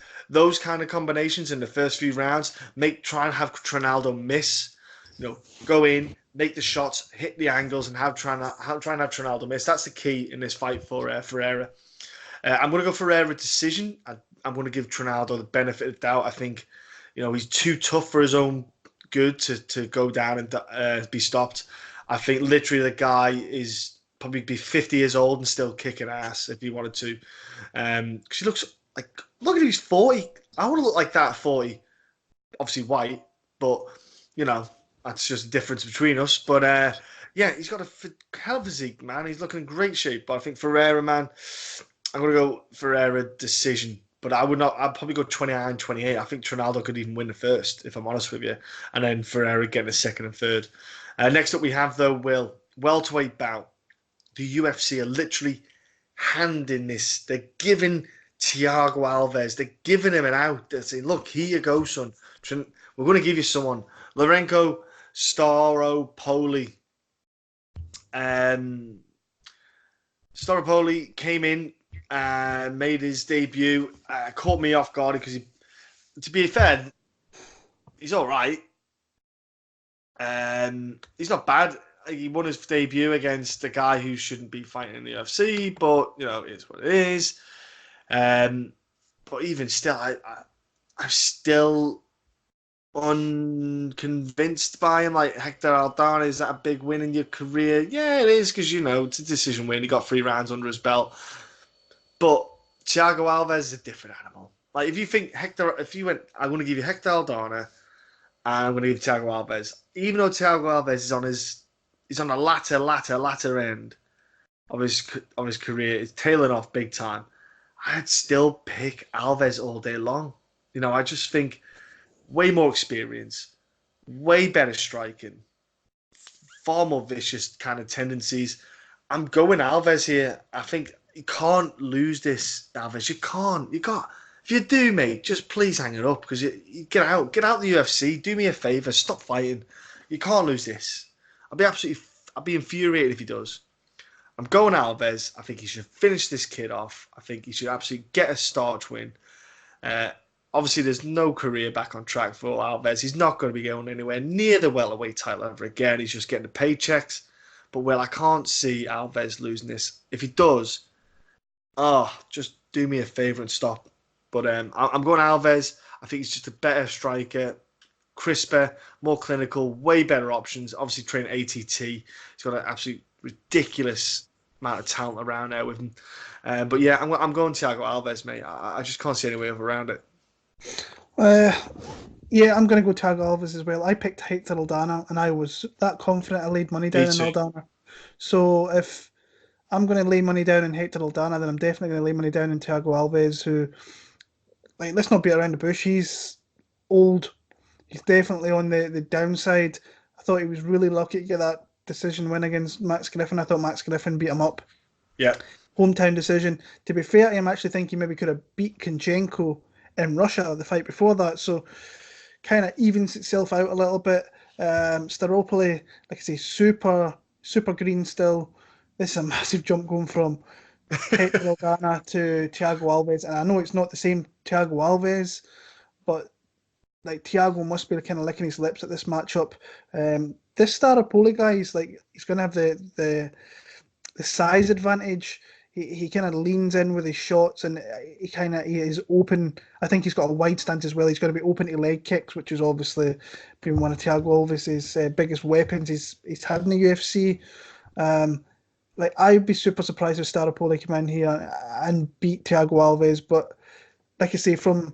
combinations in the first few rounds. Try and have Trinaldo miss. Go in, make the shots, hit the angles, and try and have Trinaldo miss. That's the key in this fight for Ferreira. I'm going to go Ferreira decision. I'm going to give Trinaldo the benefit of the doubt. I think, he's too tough for his own good to go down and be stopped. I think literally the guy is probably be 50 years old and still kicking ass if he wanted to. Because he looks like, look at him, he's 40. I want to look like that at 40. Obviously white, but, that's just the difference between us. But, he's got a hell of a physique, man. He's looking in great shape. But I think Ferreira, man, I'm going to go Ferreira decision. But I'd probably go 29-28. I think Trinaldo could even win the first, if I'm honest with you. And then Ferreira getting the second and third. Next up we have, though, welterweight bout. The UFC are literally handing this. They're giving Thiago Alves, they're giving him an out. They're saying, look, here you go, son. We're going to give you someone. Lourenco Staropoli. Staropoli came in and made his debut. Caught me off guard because, to be fair, he's all right. He's not bad. He won his debut against a guy who shouldn't be fighting in the UFC, but it is what it is. But even still, I'm still unconvinced by him. Like Hector Aldana, is that a big win in your career? Yeah, it is, because it's a decision win. He got 3 rounds under his belt. But Thiago Alves is a different animal. Like if you went, I'm going to give you Hector Aldana, and I'm going to give Thiago Alves. Even though Thiago Alves is on the latter end of his career, it's tailing off big time. I'd still pick Alves all day long. I just think way more experience, way better striking, far more vicious kind of tendencies. I'm going Alves here. I think you can't lose this, Alves. You can't. You can't. If you do, mate, just please hang it up, because you get out the UFC. Do me a favor, stop fighting. You can't lose this. I'll be infuriated if he does. I'm going Alves. I think he should finish this kid off. I think he should absolutely get a starch win. Obviously, there's no career back on track for Alves. He's not going to be going anywhere near the welterweight title ever again. He's just getting the paychecks. But I can't see Alves losing this. If he does, just do me a favour and stop. But I'm going Alves. I think he's just a better striker, crisper, more clinical, way better options. Obviously, train ATT. He's got an absolute ridiculous amount of talent around there with him. But yeah, I'm going Thiago Alves, mate. I just can't see any way around it. Yeah, I'm going to go Thiago Alves as well. I picked Hector Aldana, and I was that confident I laid money down on Aldana. So if I'm going to lay money down on Hector Aldana, then I'm definitely going to lay money down on Thiago Alves, who, like, let's not beat around the bush. He's old. He's definitely on the downside. I thought he was really lucky to get that decision win against Max Griffin. I thought Max Griffin beat him up. Yeah. Hometown decision. To be fair to him, I actually think he maybe could have beat Konchenko in Russia, the fight before that. So kind of evens itself out a little bit. Staropoli, like I say, super green still. This is a massive jump going from Hector Aldana to Thiago Alves. And I know it's not the same Thiago Alves, but like Thiago must be kind of licking his lips at this matchup. This Staropoli guy is like, he's going to have the size advantage. He kind of leans in with his shots, and he is open. I think he's got a wide stance as well. He's going to be open to leg kicks, which is obviously been one of Thiago Alves' biggest weapons he's had in the UFC. Like, I'd be super surprised if Staropoli came in here and beat Thiago Alves, but like I say, from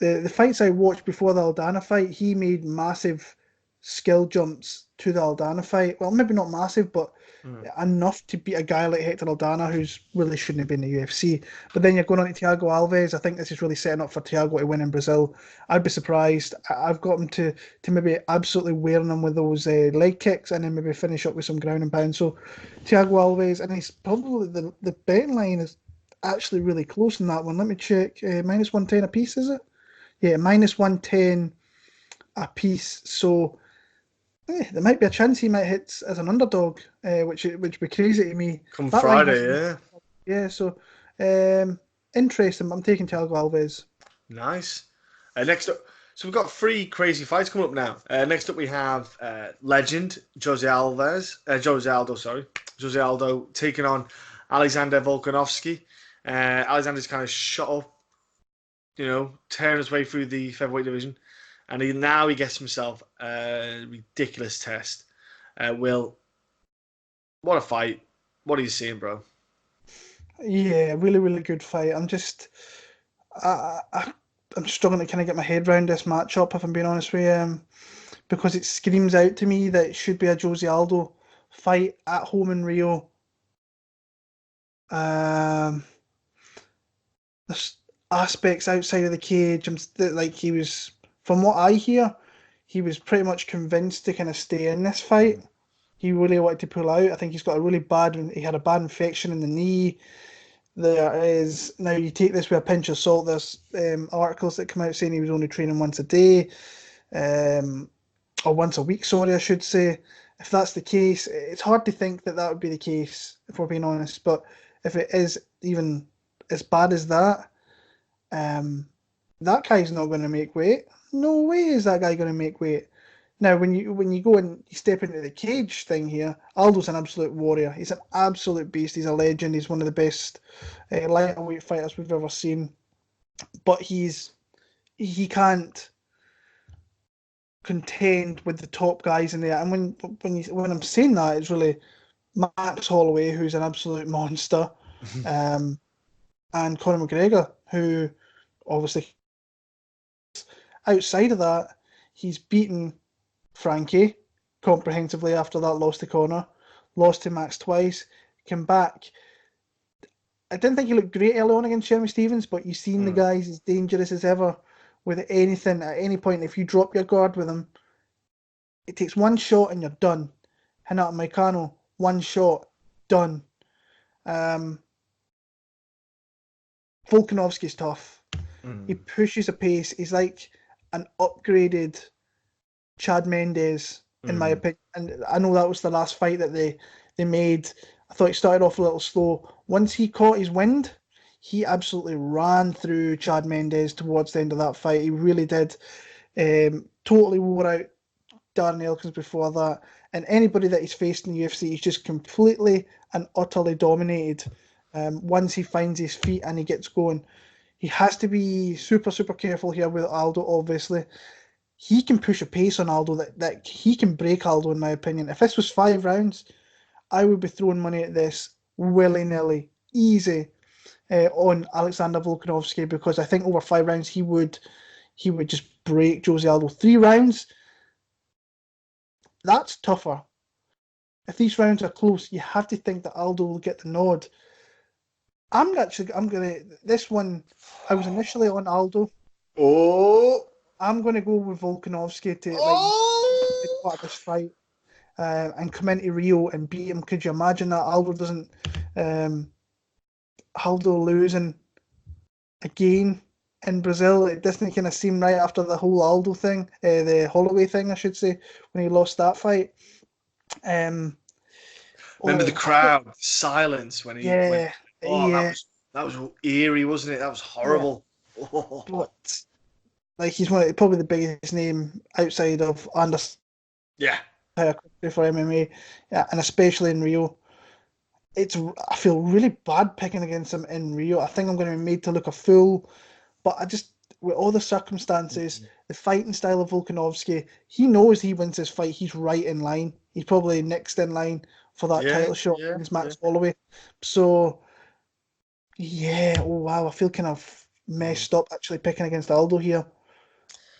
the fights I watched before the Aldana fight, he made massive skill jumps to the Aldana fight. Well, maybe not massive, but enough to beat a guy like Hector Aldana, who's really shouldn't have been in the UFC. But then you're going on to Thiago Alves. I think this is really setting up for Thiago to win in Brazil. I'd be surprised. I've got him to maybe absolutely wearing him with those leg kicks, and then maybe finish up with some ground and pound. So Thiago Alves, and he's probably the betting line is actually really close in that one. Let me check. Minus 110 a piece, is it? Yeah, minus 110 a piece. So there might be a chance he might hit as an underdog, which would be crazy to me. Come that Friday, yeah. Yeah, so interesting. I'm taking Thiago Alves. Nice. Next up, so we've got 3 crazy fights coming up now. Next up, we have legend Jose Aldo taking on Alexander Volkanovski. Alexander's kind of shot up, tearing his way through the featherweight division. And he gets himself a ridiculous test. Will, what a fight. What are you seeing, bro? Yeah, really, really good fight. I'm struggling to kind of get my head around this matchup, if I'm being honest with you, because it screams out to me that it should be a Jose Aldo fight at home in Rio. There's aspects outside of the cage. He was... From what I hear, he was pretty much convinced to kind of stay in this fight. He really wanted to pull out. I think he had a bad infection in the knee. There is, now you take this with a pinch of salt, there's articles that come out saying he was only training once a day, or once a week, sorry, I should say. If that's the case, it's hard to think that would be the case, if we're being honest. But if it is even as bad as that, that guy's not going to make weight. No way is that guy going to make weight. Now, when you go and you step into the cage thing here, Aldo's an absolute warrior. He's an absolute beast. He's a legend. He's one of the best lightweight fighters we've ever seen. But he can't contend with the top guys in there. And when I'm saying that, it's really Max Holloway, who's an absolute monster, and Conor McGregor, who obviously... Outside of that, he's beaten Frankie comprehensively after that loss to Conor, lost to Max twice, came back. I didn't think he looked great early on against Jeremy Stevens, but you've seen the guy's as dangerous as ever with anything at any point. If you drop your guard with him, it takes one shot and you're done. Renato Moicano, one shot, done. Volkanovski's tough. He pushes a pace. He's like an upgraded Chad Mendes, in my opinion. And I know that was the last fight that they made. I thought he started off a little slow. Once he caught his wind, he absolutely ran through Chad Mendes towards the end of that fight. He really did. Totally wore out Darren Elkins before that. and anybody that he's faced in the UFC, he's just completely and utterly dominated. Once he finds his feet and he gets going, he has to be super, super careful here with Aldo, obviously. He can push a pace on Aldo that he can break Aldo, in my opinion. If this was 5 rounds, I would be throwing money at this willy-nilly, easy, on Alexander Volkanovski, because I think over 5 rounds he would just break Jose Aldo. 3 rounds, that's tougher. If these rounds are close, you have to think that Aldo will get the nod. This one, I was initially on Aldo. Oh, I'm gonna go with Volkanovski to be part of this fight, and come into Rio and beat him. Could you imagine that? Aldo losing again in Brazil. It doesn't kind of seem right after the whole Aldo thing, the Holloway thing, I should say, when he lost that fight. Remember the crowd silence when he went. Yeah. That was eerie, wasn't it? That was horrible. Yeah. But like, he's probably the biggest name outside of Anderson. Yeah. For MMA, yeah, and especially in Rio. I feel really bad picking against him in Rio. I think I'm going to be made to look a fool, but with all the circumstances, the fighting style of Volkanovski, he knows he wins this fight. He's right in line. He's probably next in line for that title shot against Max Holloway. So, yeah, oh wow, I feel kind of messed up actually picking against Aldo here.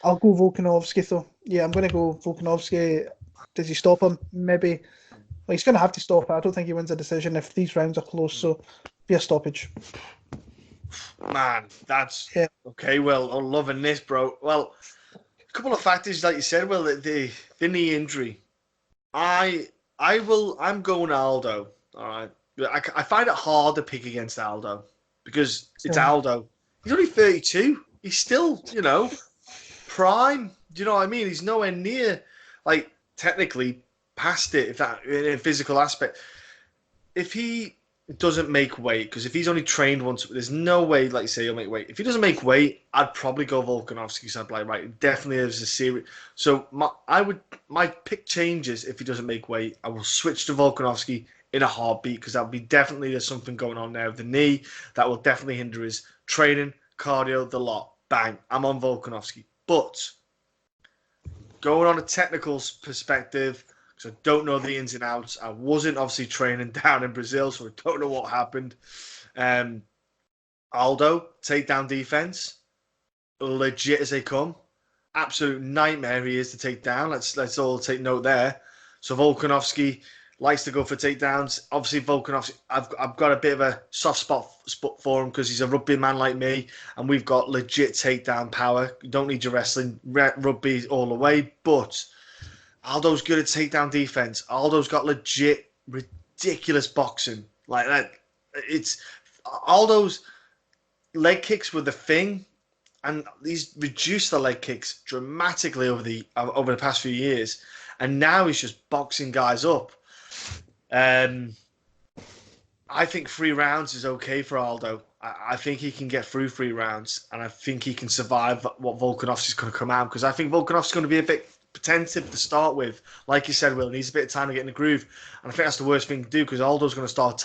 I'll go Volkanovski though. Yeah, I'm going to go Volkanovski. Does he stop him? Maybe. Well, he's going to have to stop it. I don't think he wins a decision if these rounds are close, so be a stoppage. Man, that's okay. Well, I'm loving this, bro. Well, a couple of factors, like you said. Well, the knee injury. I'm going Aldo. All right. I find it hard to pick against Aldo because it's Aldo. He's only 32. He's still, prime. Do you know what I mean? He's nowhere near, like, technically past it, if that in a physical aspect. If he doesn't make weight, because if he's only trained once, there's no way, like you say, he'll make weight. If he doesn't make weight, I'd probably go Volkanovski. So I'd be like, right, it definitely is a series. So my pick changes if he doesn't make weight. I will switch to Volkanovski in a heartbeat, because that would be definitely, there's something going on there with the knee that will definitely hinder his training, cardio, the lot. Bang, I'm on Volkanovski. But going on a technical perspective, because I don't know the ins and outs. I wasn't obviously training down in Brazil, so I don't know what happened. Aldo, takedown defense, legit as they come. Absolute nightmare he is to take down. Let's all take note there. So Volkanovski likes to go for takedowns. Obviously, Volkanovski, I've got a bit of a soft spot for him because he's a rugby man like me, and we've got legit takedown power. You don't need your wrestling, rugby all the way, but Aldo's good at takedown defense. Aldo's got legit, ridiculous boxing. Like that, it's Aldo's leg kicks were the thing, and he's reduced the leg kicks dramatically over the past few years, and now he's just boxing guys up. I think 3 rounds is okay for Aldo. I think he can get through 3 rounds, and I think he can survive what Volkanovski's going to come out, because I think Volkanovski's going to be a bit tentative to start with. Like you said, Will, he needs a bit of time to get in the groove, and I think that's the worst thing to do, because Aldo's going to start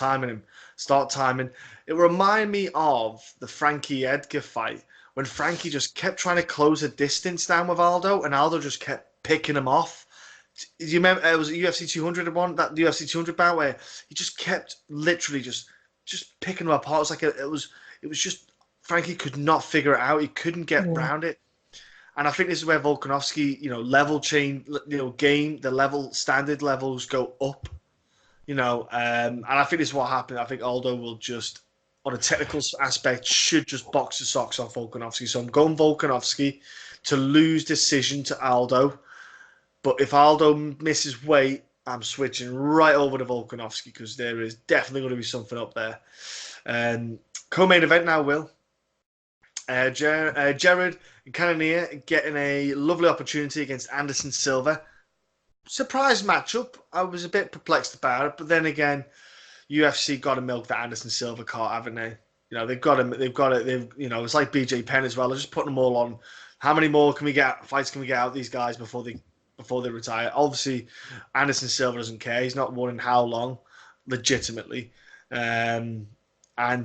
timing. It reminded me of the Frankie Edgar fight, when Frankie just kept trying to close a distance down with Aldo, and Aldo just kept picking him off. Do you remember it was a UFC 200 one, that UFC 200 bout where he just kept literally just picking him apart? It was just Frankie could not figure it out. He couldn't get around it. And I think this is where Volkanovski, level change, game, the level, standard levels go up, and I think this is what happened. I think Aldo will just, on a technical aspect, should just box the socks off Volkanovski. So I'm going Volkanovski to lose decision to Aldo. But if Aldo misses weight, I'm switching right over to Volkanovski, because there is definitely going to be something up there. Co-main event now, Will. Jared and Cannonier getting a lovely opportunity against Anderson Silva. Surprise matchup. I was a bit perplexed about it, but then again, UFC got to milk the Anderson Silva cart, haven't they? They've got it. It's like BJ Penn as well. They're just putting them all on. How many more fights can we get out of these guys before they before they retire. Obviously, Anderson Silva doesn't care. He's not won in how long, legitimately. And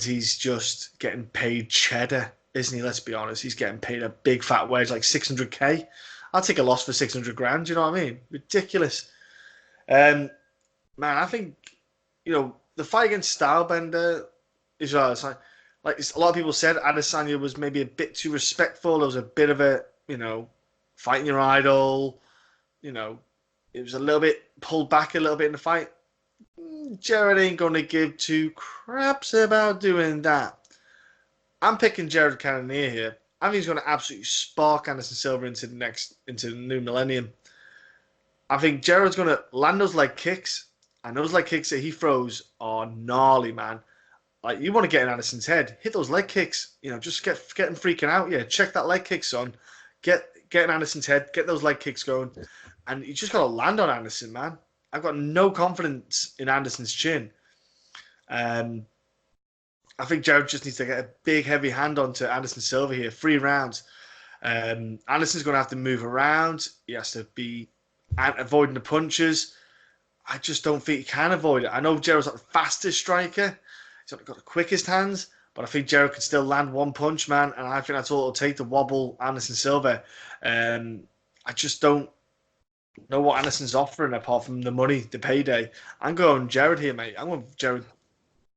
he's just getting paid cheddar, isn't he? Let's be honest. He's getting paid a big fat wage, like 600K. I'll take a loss for 600 grand. Do you know what I mean? Ridiculous. Man, I think, the fight against Stylebender is like a lot of people said, Adesanya was maybe a bit too respectful. There was a bit of a, fighting your idol. It was a little bit pulled back a little bit in the fight. Jared ain't going to give two craps about doing that. I'm picking Jared Cannonier here. I think he's going to absolutely spark Anderson Silva into the new millennium. I think Jared's going to land those leg kicks, and those leg kicks that he throws are gnarly, man. Like, you want to get in Anderson's head, hit those leg kicks. Just get him freaking out. Yeah, check that leg kick, son. Get in Anderson's head, get those leg kicks going, and you just got to land on Anderson, man. I've got no confidence in Anderson's chin. I think Jared just needs to get a big, heavy hand onto Anderson Silva here. 3 rounds. Anderson's going to have to move around. He has to be avoiding the punches. I just don't think he can avoid it. I know Jared's not the fastest striker. He's not got the quickest hands. But I think Jared could still land one punch, man. And I think that's all it'll take to wobble Anderson Silva. I just don't know what Anderson's offering apart from the money, the payday. I'm going Jared here, mate. I'm going Jared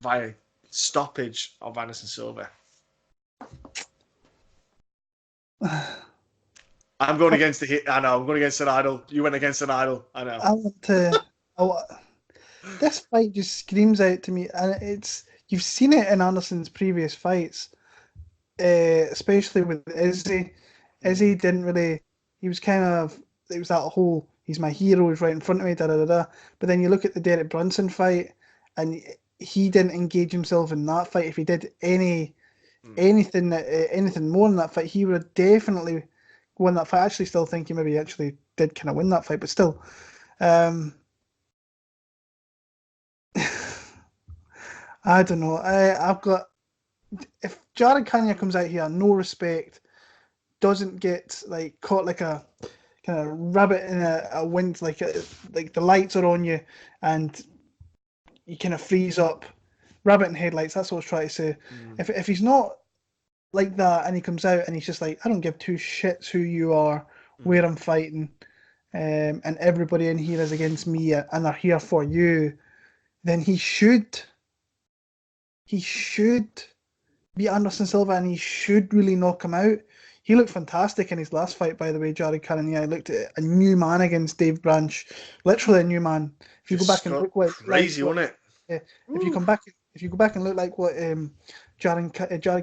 via stoppage of Anderson Silva. I'm going against I'm going against an idol. You went against an idol. I know. I want to. This fight just screams out to me, and you've seen it in Anderson's previous fights, especially with Izzy. Izzy didn't really. He was it was that whole, he's my hero, he's right in front of me, da da da da. But then you look at the Derek Brunson fight, and he didn't engage himself in that fight. If he did anything more in that fight, he would have definitely won that fight. I actually still think he maybe actually did kind of win that fight, but still. I don't know. I've got, if Jared Cannonier comes out here, no respect, doesn't get like caught like a kind of rabbit in a wind, like the lights are on you and you kind of freeze up, rabbit in headlights. That's what I was trying to say. If he's not like that and he comes out and he's just like, I don't give two shits who you are, where I'm fighting, and everybody in here is against me and they're here for you, then he should beat Anderson Silva and he should really knock him out. He looked fantastic in his last fight, by the way, Jared Cannonier. I looked at a new man against Dave Branch. Literally a new man. If you go back and look what crazy, wasn't it? If you go back and look like what Jared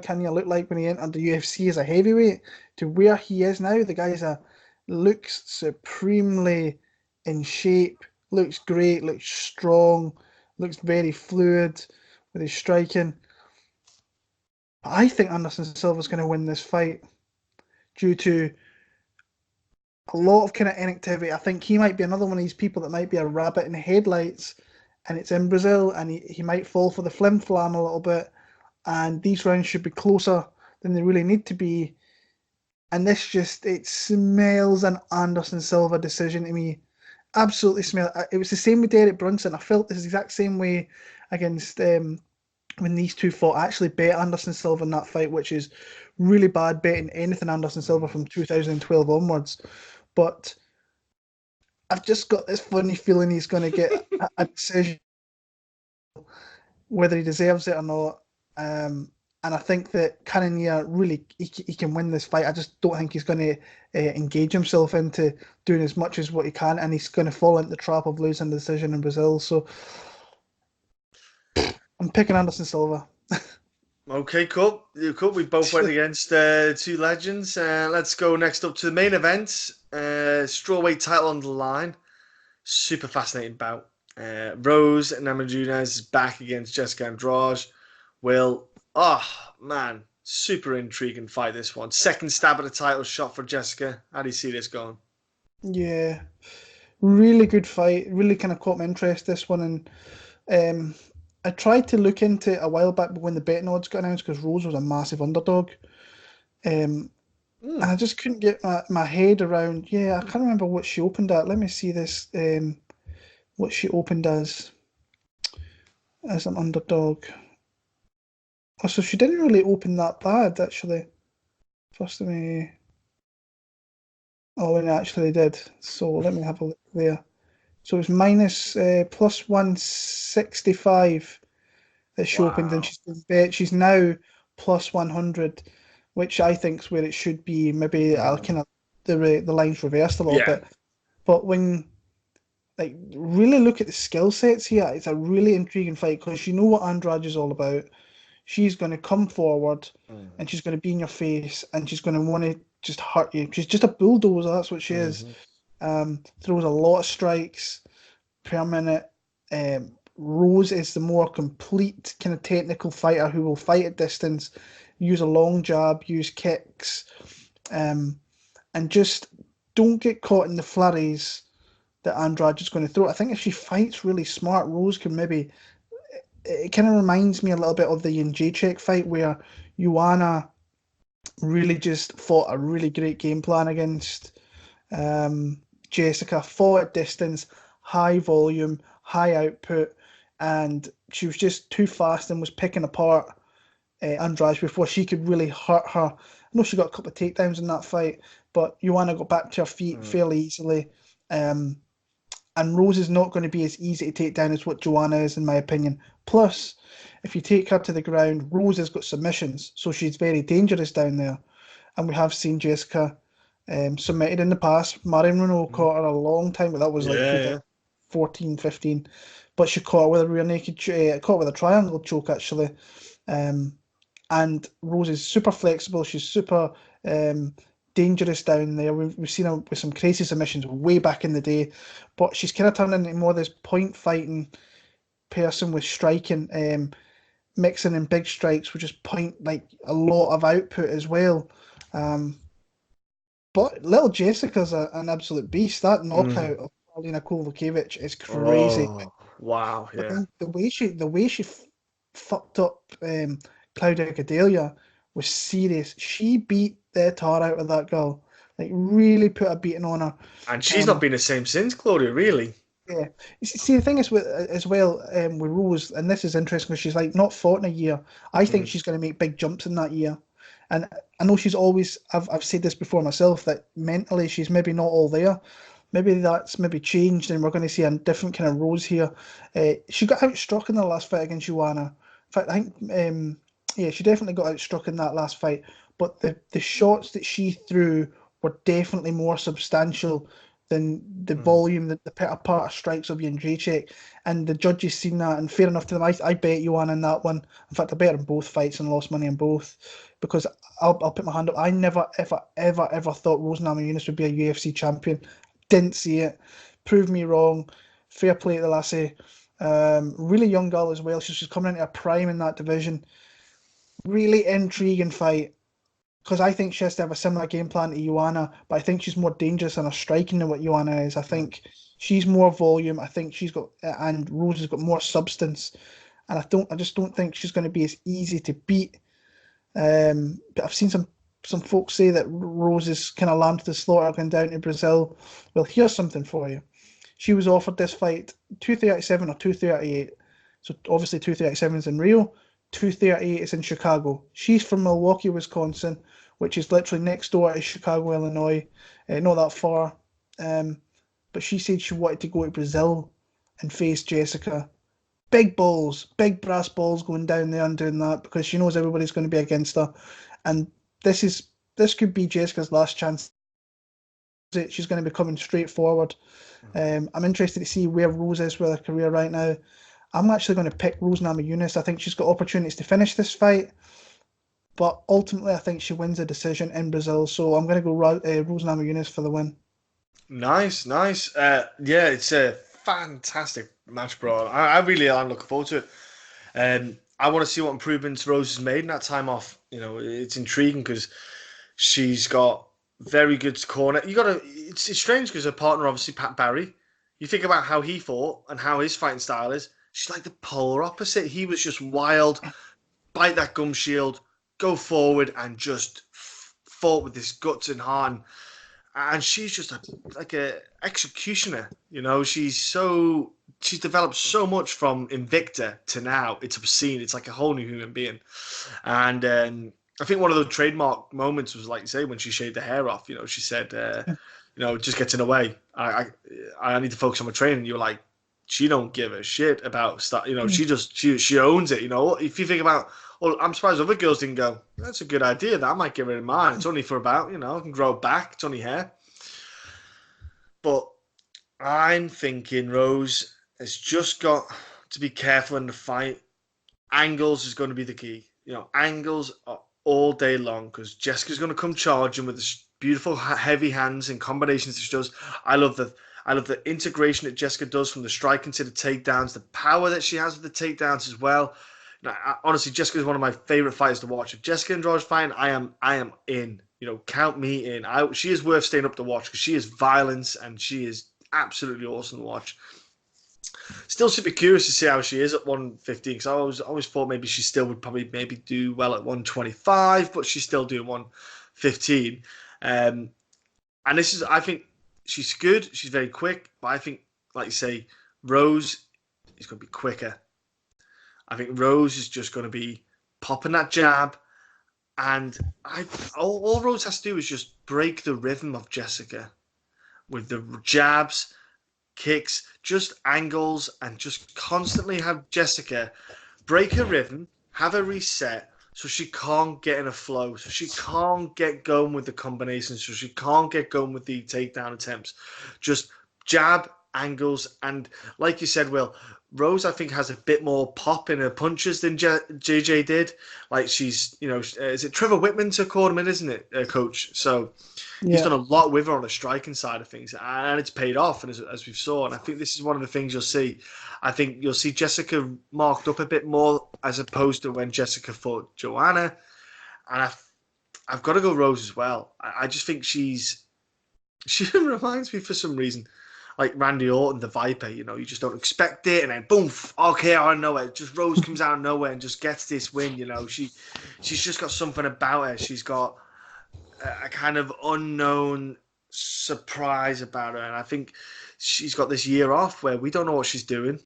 Cannonier looked like when he entered the UFC as a heavyweight to where he is now, the guy's looks supremely in shape, looks great, looks strong, looks very fluid with his striking. I think Anderson Silva's going to win this fight due to a lot of kind of inactivity. I think he might be another one of these people that might be a rabbit in the headlights, and it's in Brazil, and he might fall for the flim-flam a little bit, and these rounds should be closer than they really need to be. And this it smells an Anderson Silva decision to me. Absolutely smell. It was the same with Derek Brunson. I felt this exact same way against when these two fought. I actually bet Anderson Silva in that fight, which is really bad betting anything Anderson Silva from 2012 onwards. But I've just got this funny feeling he's going to get a decision, whether he deserves it or not. And I think that Cannonier really, he can win this fight. I just don't think he's going to engage himself into doing as much as what he can, and he's going to fall into the trap of losing the decision in Brazil. So I'm picking Anderson Silva. Okay, cool. We both went against two legends. Let's go next up to the main event. Strawweight title on the line. Super fascinating bout. Rose Namajunas is back against Jessica Andrade. Man, super intriguing fight, this one. Second stab at a title shot for Jessica. How do you see this going? Yeah, really good fight. Really kind of caught my interest, this one. And I tried to look into it a while back when the betting odds got announced because Rose was a massive underdog. And I just couldn't get my head around. Yeah, I can't remember what she opened at. Let me see this. What she opened as an underdog. Oh, so she didn't really open that bad, actually. First of me. Oh, and it actually did. So let me have a look there. So it was minus plus 165 that she opened, and Wow. she's been bet. She's now plus 100, which I think is where it should be. Maybe I'll Mm. kind of the lines reversed a little Yeah. bit. But when like really look at the skill sets here, it's a really intriguing fight because you know what Andrade is all about. She's going to come forward Mm. and she's going to be in your face and she's going to want to just hurt you. She's just a bulldozer. That's what she is. Hmm. Throws a lot of strikes per minute. Rose is the more complete kind of technical fighter who will fight at distance, use a long jab, use kicks, um, and just don't get caught in the flurries that Andrade is going to throw. I think if she fights really smart, Rose can maybe. It kind of reminds me a little bit of the Jacek fight where Luana really just fought a really great game plan against Jessica, fought at distance, high volume, high output, and she was just too fast and was picking apart Andrade before she could really hurt her. I know she got a couple of takedowns in that fight, but Joanna got back to her feet Mm. fairly easily. Um, and Rose is not going to be as easy to take down as what Joanna is, in my opinion. Plus, if you take her to the ground, Rose has got submissions, so she's very dangerous down there. And we have seen Jessica submitted in the past. Marion Renault Mm. caught her a long time, but that was like Yeah, yeah. 2014, 15. But she caught her with a rear naked, caught her with a triangle choke actually. Um, and Rose is super flexible. She's super dangerous down there. We've seen her with some crazy submissions way back in the day, but she's kind of turned into more this point fighting person with striking, mixing in big strikes, which is point like a lot of output as well. Um, but little Jessica's an absolute beast. That Mm. knockout of Paulina Kovacevic is crazy. Oh, wow. But Yeah. then the way she fucked up Claudia Gadelia was serious. She beat the tar out of that girl. Like really put a beating on her. And she's not Um, been the same since, Claudia, really. yeah. See, the thing is with as well with Rose, and this is interesting because she's like not fought in a year. I think Mm. she's going to make big jumps in that year, and I know she's always. I've said this before myself that mentally she's maybe not all there. Maybe that's maybe changed, and we're going to see a different kind of Rose here. She got outstruck in the last fight against Joanna. In fact, I think yeah, she definitely got outstruck in that last fight. But the shots that she threw were definitely more substantial than the Mm. volume, the part of strikes of Jędrzejczyk, and the judges seen that, and fair enough to them. I bet you on in that one. In fact, I bet in both fights and lost money in both because I'll put my hand up. I never, ever, ever, ever thought Rose Namajunas would be a UFC champion. Didn't see it. Proved me wrong. Fair play to the lassie. Really young girl as well. She's coming into a prime in that division. Really intriguing fight because I think she has to have a similar game plan to Joanna, but I think she's more dangerous in her striking than what Joanna is. I Mm. think she's more volume. I think she's got and Rose has got more substance, and I just don't think she's going to be as easy to beat. But I've seen some folks say that Rose is kind of lamb to the slaughter going down to Brazil. Well, here's something for you. She was offered this fight 237 or 238. So obviously 237 is in Rio, 238 is in Chicago. She's from Milwaukee, Wisconsin, which is literally next door to Chicago, Illinois, not that far. Um, but she said she wanted to go to Brazil and face Jessica. Big balls, big brass balls going down there and doing that because she knows everybody's going to be against her. And this could be Jessica's last chance. She's going to be coming straight forward. I'm interested to see where Rose is with her career right now. I'm actually going to pick Rose Namajunas. I think she's got opportunities to finish this fight, but ultimately I think she wins a decision in Brazil. So I'm going to go Rose Namajunas for the win. Nice, nice. Yeah, it's a fantastic match, bro. I really am looking forward to it. I want to see what improvements Rose has made in that time off. You know, it's intriguing because she's got very good corner. You got to. It's strange because her partner, obviously Pat Barry. You think about how he fought and how his fighting style is. She's like the polar opposite. He was just wild, bite that gum shield, go forward, and just fought with this guts and heart, and she's just like a executioner. You know, she's developed so much from Invicta to now. It's obscene. It's like a whole new human being. And I think one of the trademark moments was, like you say, when she shaved her hair off. You know, she said, you know, it just gets in the way. I need to focus on my training. You're like, she don't give a shit about stuff. You know, she owns it. You know, if you think about, well, I'm surprised other girls didn't go, that's a good idea. That I might get rid of mine. It's only for about, you know, I can grow it back. It's only hair. But I'm thinking Rose has just got to be careful in the fight. Angles is going to be the key. You know, angles are all day long because Jessica's going to come charging with this beautiful heavy hands and combinations that she does. I love the integration that Jessica does from the striking to the takedowns, the power that she has with the takedowns as well. Now, honestly, Jessica is one of my favorite fighters to watch. If Jessica Andrade's fighting, I am in. You know, count me in. She is worth staying up to watch because she is violence and she is absolutely awesome to watch. Still super curious to see how she is at 115 because I always thought maybe she still would probably maybe do well at 125, but she's still doing 115. And this is, I think she's good. She's very quick, but I think, like you say, Rose is going to be quicker. I think Rose is just going to be popping that jab, and all Rose has to do is just break the rhythm of Jessica with the jabs, kicks, just angles, and just constantly have Jessica break her rhythm, have her reset, so she can't get in a flow, so she can't get going with the combinations, so she can't get going with the takedown attempts. Just jab, angles, and like you said, Will, Rose, I think, has a bit more pop in her punches than JJ did. Like she's, you know, is it Trevor Whitman to call him in, isn't it, coach? So he's done a lot with her on the striking side of things, and it's paid off, and as we saw. And I think this is one of the things you'll see. I think you'll see Jessica marked up a bit more as opposed to when Jessica fought Joanna. And I've got to go Rose as well. I just think she reminds me for some reason like Randy Orton, the Viper. You know, you just don't expect it, and then boom, okay, out of nowhere, just Rose comes out of nowhere and just gets this win. You know, she's just got something about her. She's got a kind of unknown surprise about her, and I think she's got this year off where we don't know what she's doing.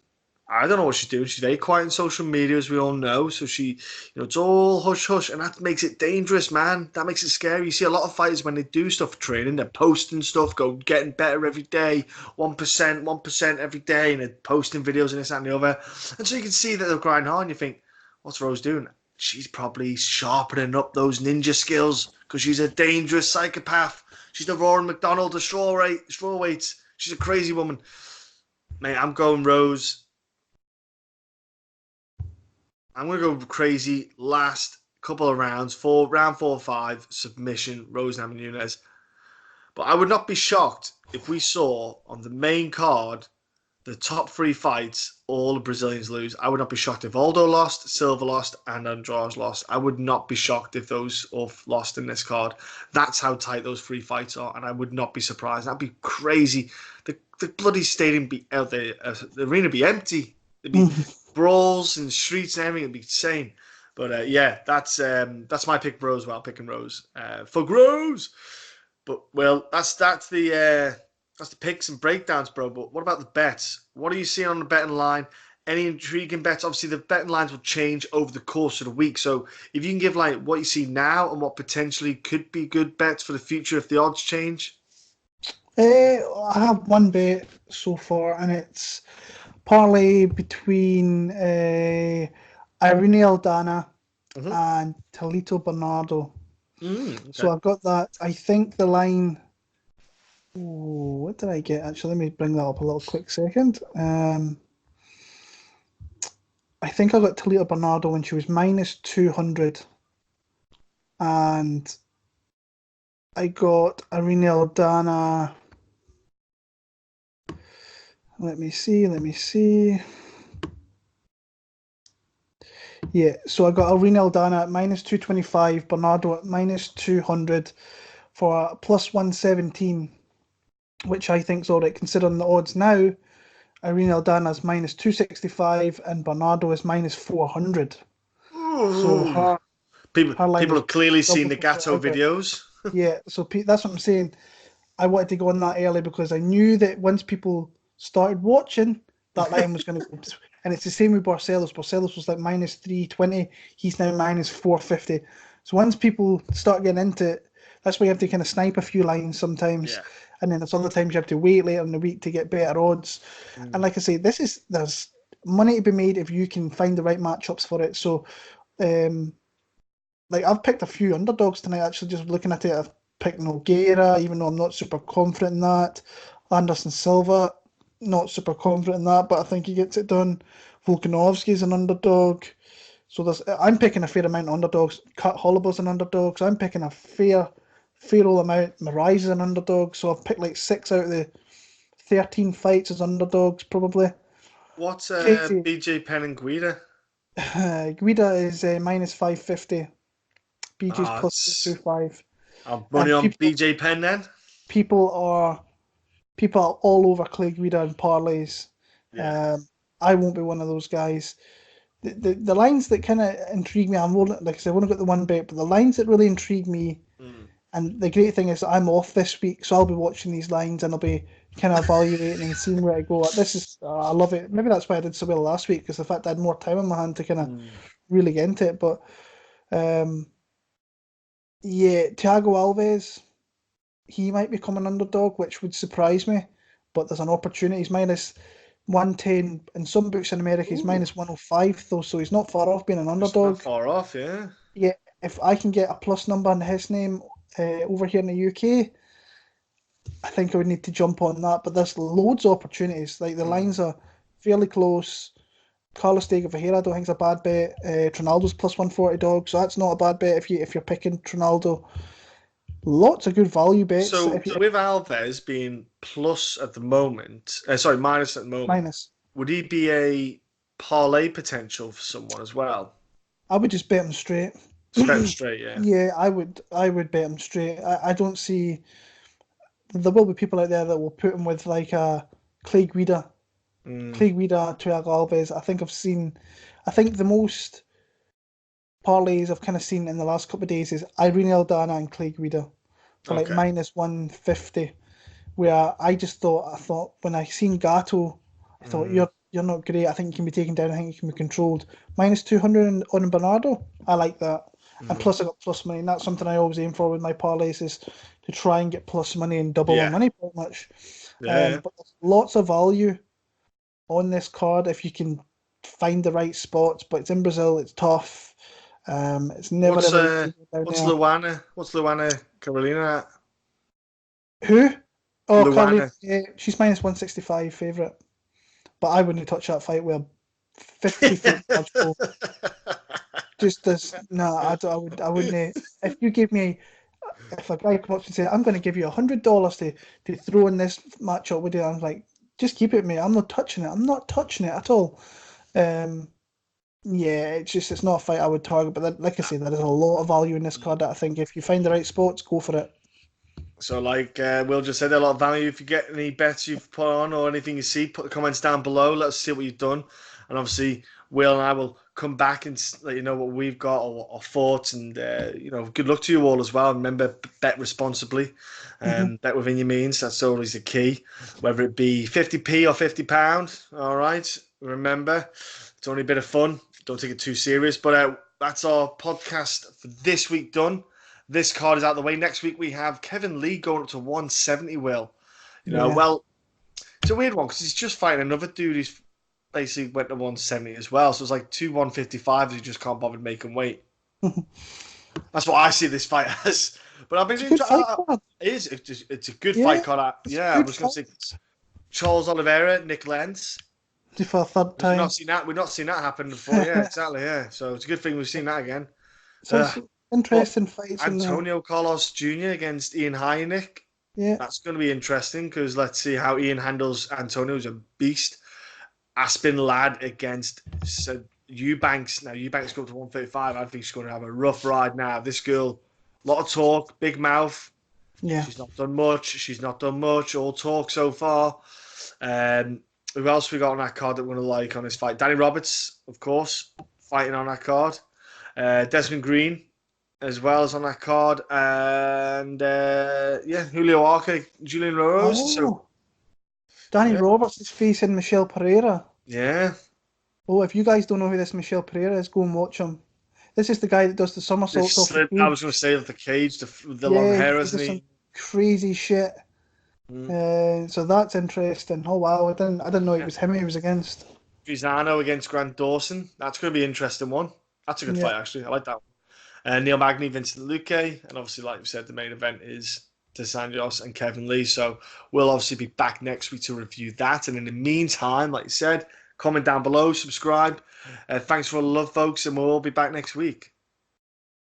I don't know what she's doing. She's very quiet on social media, as we all know. So she, you know, it's all hush hush, and that makes it dangerous, man. That makes it scary. You see a lot of fighters when they do stuff for training, they're posting stuff, getting better every day, 1% every day, and they're posting videos and this that, and the other. And so you can see that they're grinding hard, and you think, what's Rose doing? She's probably sharpening up those ninja skills because she's a dangerous psychopath. She's the Roaring McDonald of strawweights. She's a crazy woman. Mate, I'm going Rose. I'm going to go crazy last couple of rounds, round 4 or 5, submission, Rose Namajunas. But I would not be shocked if we saw on the main card the top 3 fights, all the Brazilians lose. I would not be shocked if Aldo lost, Silva lost, and Andrade lost. I would not be shocked if those all lost in this card. That's how tight those 3 fights are, and I would not be surprised. That'd be crazy. The bloody stadium be out there, the arena be empty. It'd be brawls and streets and everything. It'd be insane. But yeah, that's my pick for Rose. Well, picking Rose for Rose. But well, that's the picks and breakdowns, bro. But what about the bets? What are you seeing on the betting line? Any intriguing bets? Obviously, the betting lines will change over the course of the week. So if you can give like what you see now and what potentially could be good bets for the future if the odds change. I have one bet so far, and it's parlay between Irene Aldana and Talita Bernardo. Okay. So I've got that. I think the line. What did I get? Actually, let me bring that up a little quick second. I think I got Talita Bernardo when she was minus 200, and I got Irene Aldana. Let me see. Yeah, so I got Irene Aldana at minus 225, Bernardo at minus 200 for a plus 117, which I think is all right considering the odds now. Irene Aldana is minus 265 and Bernardo is minus 400. Ooh. So people have clearly seen the Gatto videos. Yeah, so that's what I'm saying. I wanted to go on that early because I knew that once people started watching, that line was going to go. And it's the same with Barcelos. Barcelos was like minus 320. He's now minus 450. So once people start getting into it, that's why you have to kind of snipe a few lines sometimes. Yeah. And then there's other times you have to wait later in the week to get better odds. And like I say, there's money to be made if you can find the right matchups for it. So, like I've picked a few underdogs tonight. Actually, just looking at it, I've picked Nogueira, even though I'm not super confident in that. Anderson Silva, not super confident in that, but I think he gets it done. Volkanovski is an underdog. So I'm picking a fair amount of underdogs. Holobaugh's an underdog, so I'm picking a fair old amount. Moises is an underdog, so I've picked like 6 out of the 13 fights as underdogs, probably. What's Crazy. BJ Penn and Guida? Guida is minus 550. BJ's Ah, plus it's 225. I'm money And on BJ Penn then. people are people are all over Clay Guida and parlays. Yeah. Um, I won't be one of those guys. The lines that kind of intrigue me, I'm rolling, like I said, I've only got the one bet, but the lines that really intrigue me, Mm. and the great thing is that I'm off this week, so I'll be watching these lines and I'll be kind of evaluating and seeing where I go. This is, I love it. Maybe that's why I did so well last week, because the fact I had more time in my hand to kind of Mm. really get into it. But um, yeah, Thiago Alves, he might become an underdog, which would surprise me. But there's an opportunity. He's minus 110 in some books in America. He's Ooh, minus 105 though, so he's not far off being an it's not underdog. far off, yeah. Yeah, if I can get a plus number in his name over here in the UK, I think I would need to jump on that. But there's loads of opportunities. Like the Mm. lines are fairly close. Carlos Diego Ferreira, I don't think it's a bad bet. Trinaldo's plus 140 dog, so that's not a bad bet if you're picking Trinaldo. Lots of good value bets. So If with Alves being plus at the moment, sorry, minus at the moment, minus, would he be a parlay potential for someone as well? I would just bet him straight. Just bet him straight, yeah. Yeah, I would bet him straight. I don't see there will be people out there that will put him with like a Clay Guida, Mm, Clay Guida, Thiago Alves. I think the most parlays I've kind of seen in the last couple of days is Irene Aldana and Clay Guida for like okay. minus 150. Where I thought when I seen Gatto, I thought Mm, you're not great. I think you can be taken down. I think you can be controlled. Minus 200 on Bernardo. I like that. And mm. plus I got plus money. And that's something I always aim for with my parlays is to try and get plus money and double my Yeah, money pretty much. yeah, But there's lots of value on this card if you can find the right spots. But it's in Brazil. It's tough. It's never What's ever easy down what's there. Luana? What's Luana Carolina at? Who? Oh, Carly. Luana. Yeah, she's minus 165 favourite. But I wouldn't touch that fight with a 50-foot dodgeball. Just this, no, I wouldn't. If you give me, if a guy comes up and says, "I'm going to give you $100 to throw in this matchup with you," I'm like, just keep it, mate. I'm not touching it. I'm not touching it at all. Um, yeah, it's not a fight I would target. But like I say, there is a lot of value in this card that I think if you find the right spots, go for it. So, like Will just said, a lot of value. If you get any bets you've put on or anything you see, put the comments down below. Let us see what you've done. And obviously, Will and I will come back and let you know what we've got or thoughts. And, good luck to you all as well. Remember, bet responsibly. Hmm. Bet within your means. That's always the key. Whether it be 50p or £50. All right. Remember, it's only a bit of fun. Don't take it too serious. But that's our podcast for this week done. This card is out of the way. Next week we have Kevin Lee going up to 170. Will, Yeah. well, it's a weird one because he's just fighting another dude who's basically went to 170 as well. So it's like two 155s who just can't bother making weight. That's what I see this fight as. But I've been It's a good fight card. it is. It's a good Yeah, fight card. it's Yeah, I good was going to say fights. Charles Oliveira, Nick Lenz. For a third We've not time. seen that. We've not seen that happen before. Yeah, exactly. Yeah. So it's a good thing we've seen that again. So Uh, it's but interesting fights in there. Antonio Carlos Jr. against Ian Heinick. Yeah. That's going to be interesting because let's see how Ian handles Antonio, who's a beast. Aspen Lad against Eubanks. Now, Eubanks go up to 135. I think she's going to have a rough ride now. This girl, a lot of talk, big mouth. Yeah. She's not done much. She's not done much. All talk so far. Who else we got on that card that we're going to like on this fight? Danny Roberts, of course, fighting on that card. Desmond Green as well as on that card. And yeah, Julio Arce, Julian Rose. So Oh, Danny yeah, Roberts is facing Michelle Pereira. yeah. Oh, if you guys don't know who this Michelle Pereira is, go and watch him. This is the guy that does the somersaults off the I cage. was going to say that the cage, the long Yeah, hair, he isn't does some he? crazy shit. Mm. So that's interesting. Oh wow, I didn't know it Yeah. was him he was against. Pisano against Grant Dawson. That's going to be an interesting one. That's a good Yeah. fight, actually. I like that one. Neil Magny, Vincent Luque. And obviously, like we said, the main event is Dos Anjos and Kevin Lee. So we'll obviously be back next week to review that. And in the meantime, like you said, comment down below, subscribe. Thanks for all the love, folks, and we'll all be back next week.